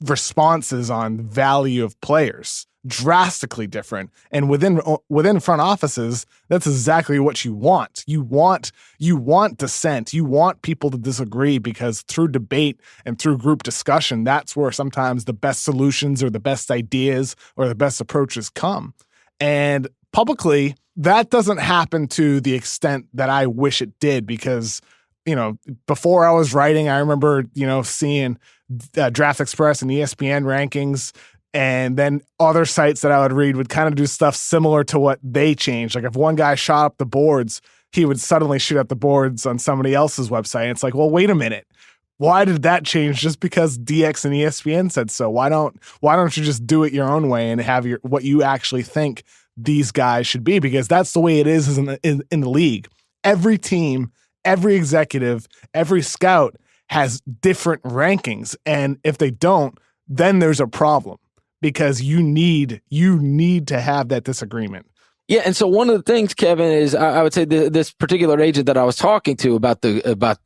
Speaker 2: responses on value of players, drastically different. And within front offices, that's exactly what you want. You want dissent. You want people to disagree, because through debate and through group discussion, that's where sometimes the best solutions or the best ideas or the best approaches come. And publicly, that doesn't happen to the extent that I wish it did, because, before I was writing, I remember, seeing Draft Express and ESPN rankings, and then other sites that I would read would kind of do stuff similar to what they changed. Like if one guy shot up the boards, he would suddenly shoot up the boards on somebody else's website. And it's like, well, wait a minute. Why did that change just because DX and ESPN said so? Why don't you just do it your own way and have what you actually think these guys should be? Because that's the way it is in the league. Every team, every executive, every scout has different rankings. And if they don't, then there's a problem, because you need to have that disagreement.
Speaker 1: Yeah, and so one of the things, Kevin, is I would say this particular agent that I was talking to about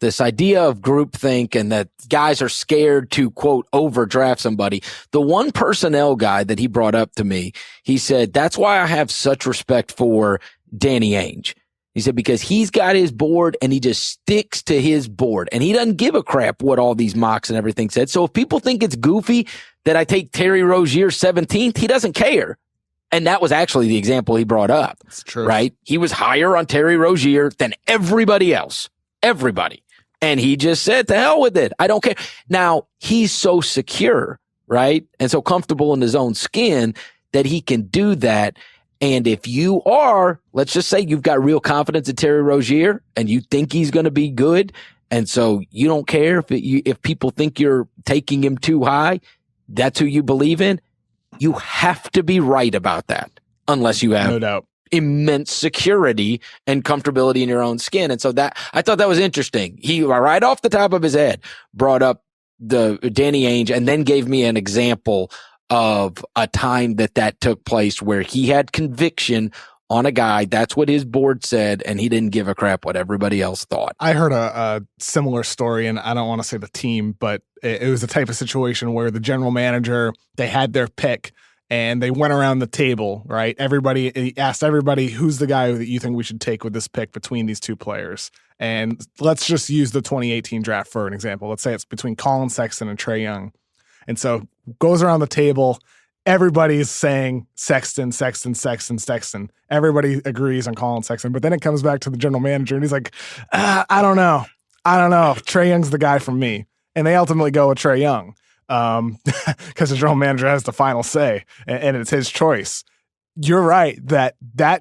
Speaker 1: this idea of groupthink and that guys are scared to, quote, overdraft somebody. The one personnel guy that he brought up to me, he said, that's why I have such respect for Danny Ainge. He said, because he's got his board and he just sticks to his board and he doesn't give a crap what all these mocks and everything said. So if people think it's goofy that I take Terry Rozier 17th, he doesn't care. And that was actually the example he brought up.
Speaker 2: That's true.
Speaker 1: Right? He was higher on Terry Rozier than everybody else. Everybody. And he just said, to hell with it. I don't care. Now, he's so secure, right? And so comfortable in his own skin that he can do that. And if you are, let's just say you've got real confidence in Terry Rozier and you think he's going to be good, and so you don't care if people think you're taking him too high, that's who you believe in, you have to be right about that unless you have
Speaker 2: no doubt
Speaker 1: immense security and comfortability in your own skin. And so that, I thought that was interesting. He, right off the top of his head, brought up the Danny Ainge and then gave me an example of a time that took place where he had conviction on a guy. That's what his board said, and he didn't give a crap what everybody else thought.
Speaker 2: I heard a similar story, and I don't want to say the team, but it was a type of situation where the general manager, they had their pick, and they went around the table, right? He asked everybody, who's the guy that you think we should take with this pick between these two players? And let's just use the 2018 draft for an example. Let's say it's between Colin Sexton and Trae Young. And so goes around the table. Everybody's saying Sexton. Everybody agrees on Colin Sexton. But then it comes back to the general manager, and he's like, I don't know. Trae Young's the guy for me. And they ultimately go with Trae Young because the general manager has the final say, and it's his choice. You're right that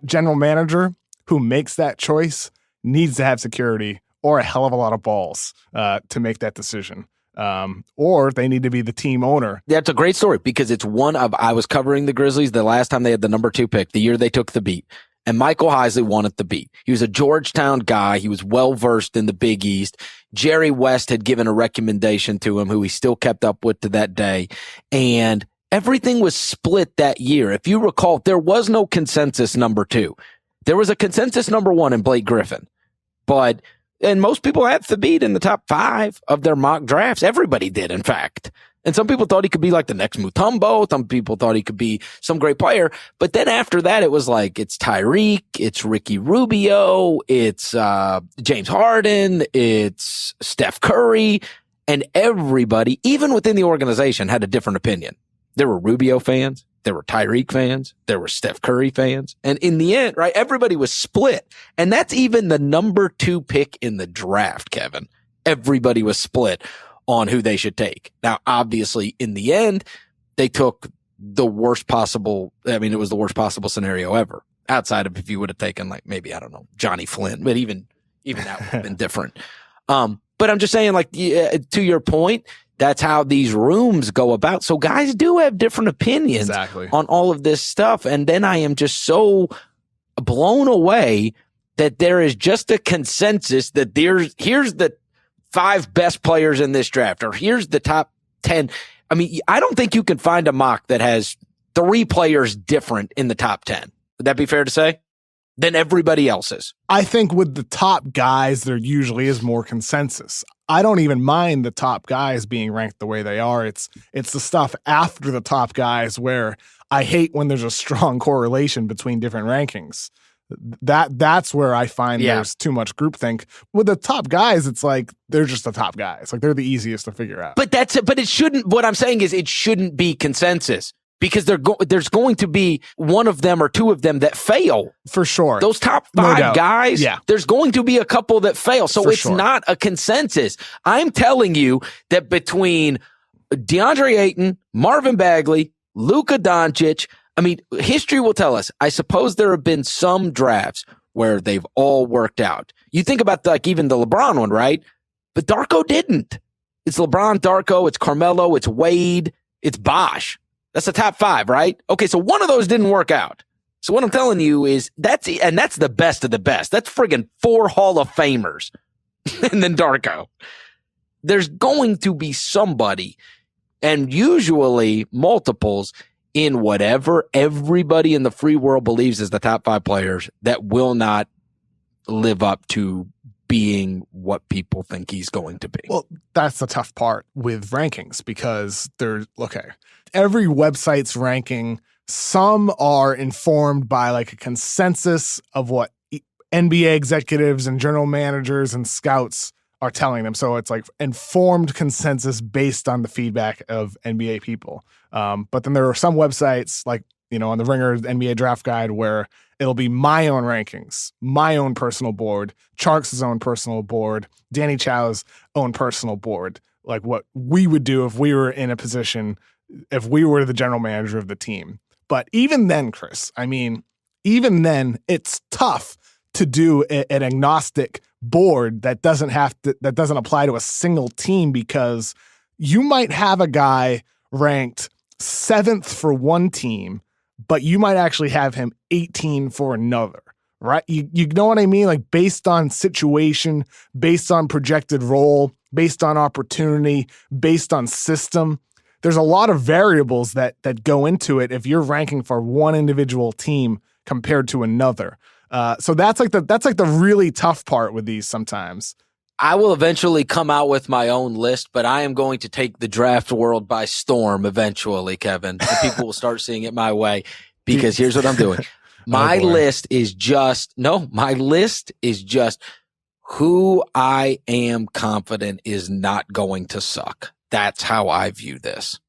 Speaker 2: general manager who makes that choice needs to have security or a hell of a lot of balls to make that decision. Or they need to be the team owner.
Speaker 1: That's a great story because it's I was covering the Grizzlies the last time they had the number 2 pick, the year they took the beat. And Michael Heisley wanted the beat. He was a Georgetown guy. He was well-versed in the Big East. Jerry West had given a recommendation to him, who he still kept up with to that day. And everything was split that year. If you recall, there was no consensus number 2. There was a consensus number 1 in Blake Griffin. And most people had Thabeet in the top 5 of their mock drafts. Everybody did, in fact. And some people thought he could be like the next Mutombo. Some people thought he could be some great player. But then after that, it was like, it's Tyreek, it's Ricky Rubio, it's James Harden, it's Steph Curry. And everybody, even within the organization, had a different opinion. There were Rubio fans. There were Tyreek fans. There were Steph Curry fans. And in the end, right, everybody was split. And that's even the number 2 pick in the draft, Kevin. Everybody was split on who they should take. Now, obviously, in the end, they took the worst possible, it was the worst possible scenario ever. Outside of if you would have taken, like, maybe, I don't know, Johnny Flynn. But even that would have been different. But I'm just saying, like, to your point, that's how these rooms go about. So guys do have different opinions on all of this stuff. And then I am just so blown away that there is just a consensus that here's the 5 best players in this draft, or here's the top 10. I mean, I don't think you can find a mock that has 3 players different in the top 10. Would that be fair to say? Than everybody else's.
Speaker 2: I think with the top guys, there usually is more consensus. I don't even mind the top guys being ranked the way they are. It's the stuff after the top guys where I hate when there's a strong correlation between different rankings. That's where I find there's too much groupthink. With the top guys, it's like they're just the top guys. Like they're the easiest to figure out.
Speaker 1: But it shouldn't. What I'm saying is it shouldn't be consensus. Because there's going to be one of them or 2 of them that fail.
Speaker 2: For sure.
Speaker 1: Those top 5 guys, there's going to be a couple that fail. So it's not a consensus. I'm telling you that between DeAndre Ayton, Marvin Bagley, Luka Doncic, I mean, history will tell us. I suppose there have been some drafts where they've all worked out. You think about like even the LeBron one, right? But Darko didn't. It's LeBron, Darko, it's Carmelo, it's Wade, it's Bosh. That's the top 5, right? Okay, so one of those didn't work out. So what I'm telling you is that's the best of the best. That's friggin' 4 Hall of Famers. And then Darko. There's going to be somebody, and usually multiples, in whatever everybody in the free world believes is the top 5 players that will not live up to being what people think he's going to be.
Speaker 2: Well, that's the tough part with rankings because every website's ranking, some are informed by like a consensus of what NBA executives and general managers and scouts are telling them. So it's like informed consensus based on the feedback of NBA people. But then there are some websites like, on the Ringer NBA Draft Guide where it'll be my own rankings, my own personal board, Charks' own personal board, Danny Chow's own personal board, like what we would do if we were in a position, if we were the general manager of the team. But even then, Chris, I mean, even then, it's tough to do an agnostic board that doesn't apply to a single team because you might have a guy ranked 7th for one team, but you might actually have him 18 for another, right? You know what I mean? Like based on situation, based on projected role, based on opportunity, based on system. There's a lot of variables that go into it if you're ranking for one individual team compared to another. So that's like the really tough part with these sometimes.
Speaker 1: I will eventually come out with my own list, but I am going to take the draft world by storm eventually, Kevin. And people will start seeing it my way because here's what I'm doing. My list is just who I am confident is not going to suck. That's how I view this.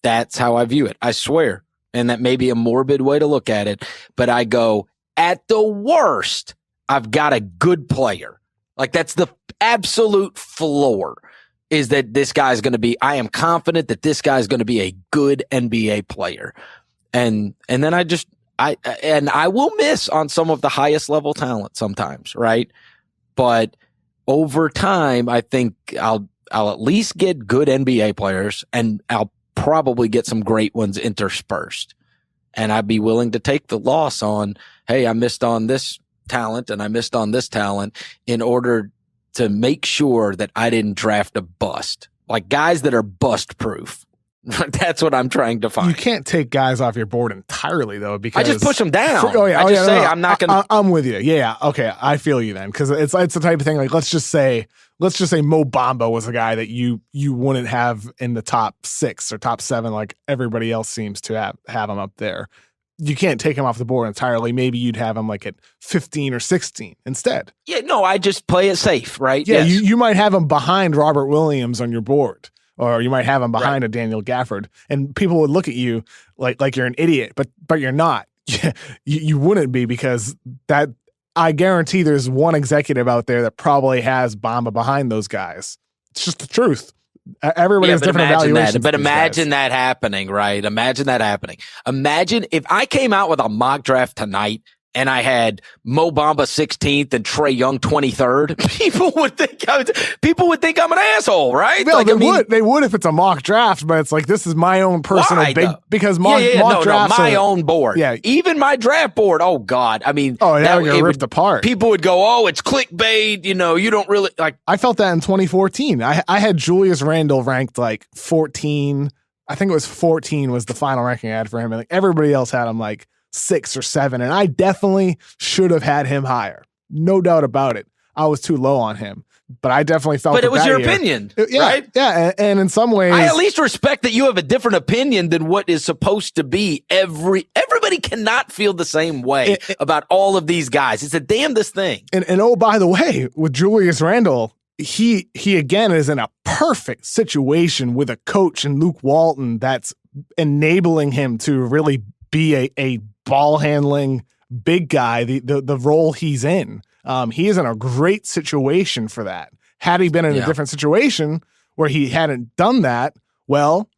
Speaker 1: That's how I view it. I swear. And that may be a morbid way to look at it, but I go, at the worst, I've got a good player. Like that's the absolute floor is that this guy's going to be, I am confident that this guy's going to be a good NBA player. And then I will miss on some of the highest level talent sometimes, right? But over time, I think I'll at least get good NBA players and I'll probably get some great ones interspersed. And I'd be willing to take the loss on, hey, I missed on this talent and I missed on this talent in order to make sure that I didn't draft a bust. Like guys that are bust proof. That's what I'm trying to find.
Speaker 2: You can't take guys off your board entirly though, because
Speaker 1: I just push them down. I'm not going to.
Speaker 2: I'm with you. Yeah. Okay. I feel you then. Cause it's the type of thing like, let's just say Mo Bamba was a guy that you wouldn't have in the top 6 or top 7. Like everybody else seems to have him up there. You can't take him off the board entirely. Maybe you'd have him like at 15 or 16 instead.
Speaker 1: Yeah, no, I just play it safe, right?
Speaker 2: Yeah, yes. You might have him behind Robert Williams on your board, or you might have him behind a Daniel Gafford, and people would look at you like you're an idiot, but you're not. You wouldn't be, because that I guarantee there's one executive out there that probably has Bamba behind those guys. It's just the truth. Everybody has different evaluations.
Speaker 1: But imagine that happening, right? Imagine that happening. Imagine if I came out with a mock draft tonight and I had Mo Bamba 16th and Trae Young 23rd, people would think I'm an asshole, right?
Speaker 2: No, they would if it's a mock draft, but it's like, this is my own personal because mock drafts
Speaker 1: my own board.
Speaker 2: Yeah.
Speaker 1: Even my draft board. Oh God. I mean,
Speaker 2: that would get ripped apart.
Speaker 1: People would go, oh, it's clickbait. You know, you don't really like.
Speaker 2: I felt that in 2014. I had Julius Randle ranked like 14. I think it was 14 was the final ranking I had for him. And like everybody else had him like 6 or 7, and I definitely should have had him higher. No doubt about it. I was too low on him, but I definitely felt.
Speaker 1: But it was your opinion, right?
Speaker 2: Yeah, and in some ways,
Speaker 1: I at least respect that you have a different opinion than what is supposed to be. Everybody cannot feel the same way about all of these guys. It's the damnedest thing.
Speaker 2: And oh, by the way, with Julius Randle, he again is in a perfect situation with a coach in Luke Walton that's enabling him to really be a ball handling big guy, the role he's in. He is in a great situation for that. Had he been in a different situation where he hadn't done that, well,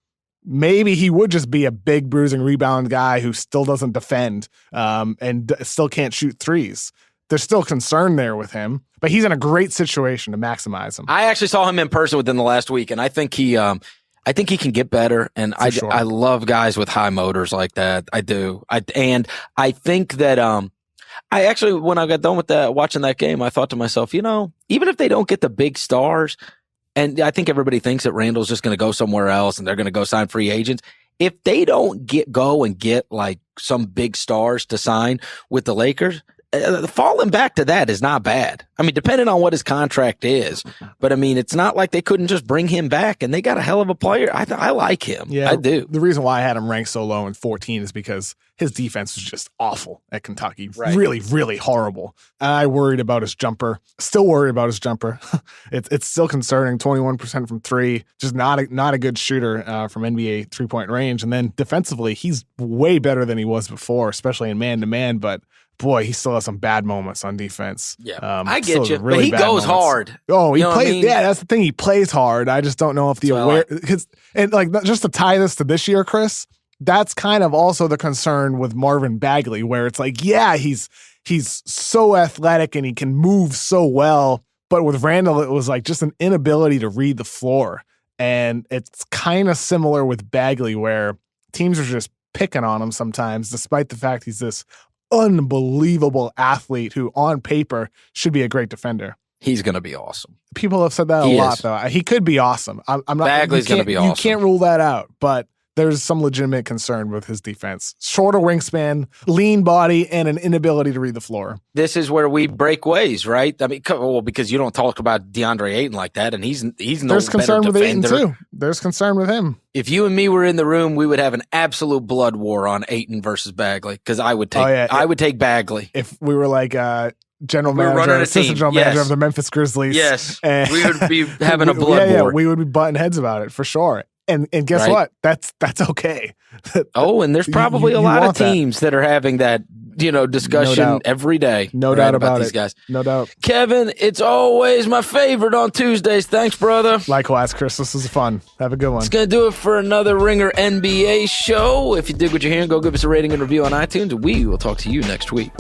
Speaker 2: maybe he would just be a big bruising rebound guy who still doesn't defend and still can't shoot threes. There's still concern there with him, but he's in a great situation to maximize him.
Speaker 1: I actually saw him in person within the last week, and I think he can get better, and I love guys with high motors like that. I do. I think that I actually, when I got done with watching that game, I thought to myself, even if they don't get the big stars, and I think everybody thinks that Randall's just going to go somewhere else and they're going to go sign free agents. If they don't go and get like some big stars to sign with the Lakers, falling back to that is not bad. I mean, depending on what his contract is, but I mean, it's not like they couldn't just bring him back, and they got a hell of a player. I like him. Yeah, I do.
Speaker 2: The reason why I had him ranked so low in 14 is because his defense was just awful at Kentucky.
Speaker 1: Right.
Speaker 2: Really, really horrible. I worried about his jumper. Still worried about his jumper. It's still concerning. 21% from three. Just not a good shooter from NBA 3-point range. And then defensively, he's way better than he was before, especially in man-to-man, but boy, he still has some bad moments on defense.
Speaker 1: Yeah, I get you, really, but he goes hard.
Speaker 2: Oh, he plays. Yeah, that's the thing. He plays hard. I just don't know if just to tie this to this year, Chris. That's kind of also the concern with Marvin Bagley, where it's like, yeah, he's so athletic and he can move so well, but with Randall, it was like just an inability to read the floor, and it's kind of similar with Bagley, where teams are just picking on him sometimes, despite the fact he's this unbelievable athlete who on paper should be a great defender.
Speaker 1: He's going to be awesome.
Speaker 2: People have said that a lot, though. He could be awesome. I'm not.
Speaker 1: Bagley's going to be awesome.
Speaker 2: You can't rule that out, but there's some legitimate concern with his defense. Shorter wingspan, lean body, and an inability to read the floor.
Speaker 1: This is where we break ways, right? I mean, because you don't talk about DeAndre Ayton like that, and he's no
Speaker 2: There's concern
Speaker 1: better
Speaker 2: with
Speaker 1: defender.
Speaker 2: Ayton, too. There's concern with him.
Speaker 1: If you and me were in the room, we would have an absolute blood war on Ayton versus Bagley, because I would take Bagley. If
Speaker 2: we were like general manager, assistant general manager of the Memphis Grizzlies.
Speaker 1: Yes. We would be having a blood war.
Speaker 2: Yeah, we would be butting heads about it for sure. And guess what? That's okay.
Speaker 1: And there's probably a lot of teams that are having that, discussion every day.
Speaker 2: No doubt about
Speaker 1: these guys.
Speaker 2: No doubt.
Speaker 1: Kevin, it's always my favorite on Tuesdays. Thanks, brother.
Speaker 2: Likewise, Chris. This was fun. Have a good one.
Speaker 1: It's going to do it for another Ringer NBA show. If you dig what you're hearing, go give us a rating and review on iTunes. We will talk to you next week.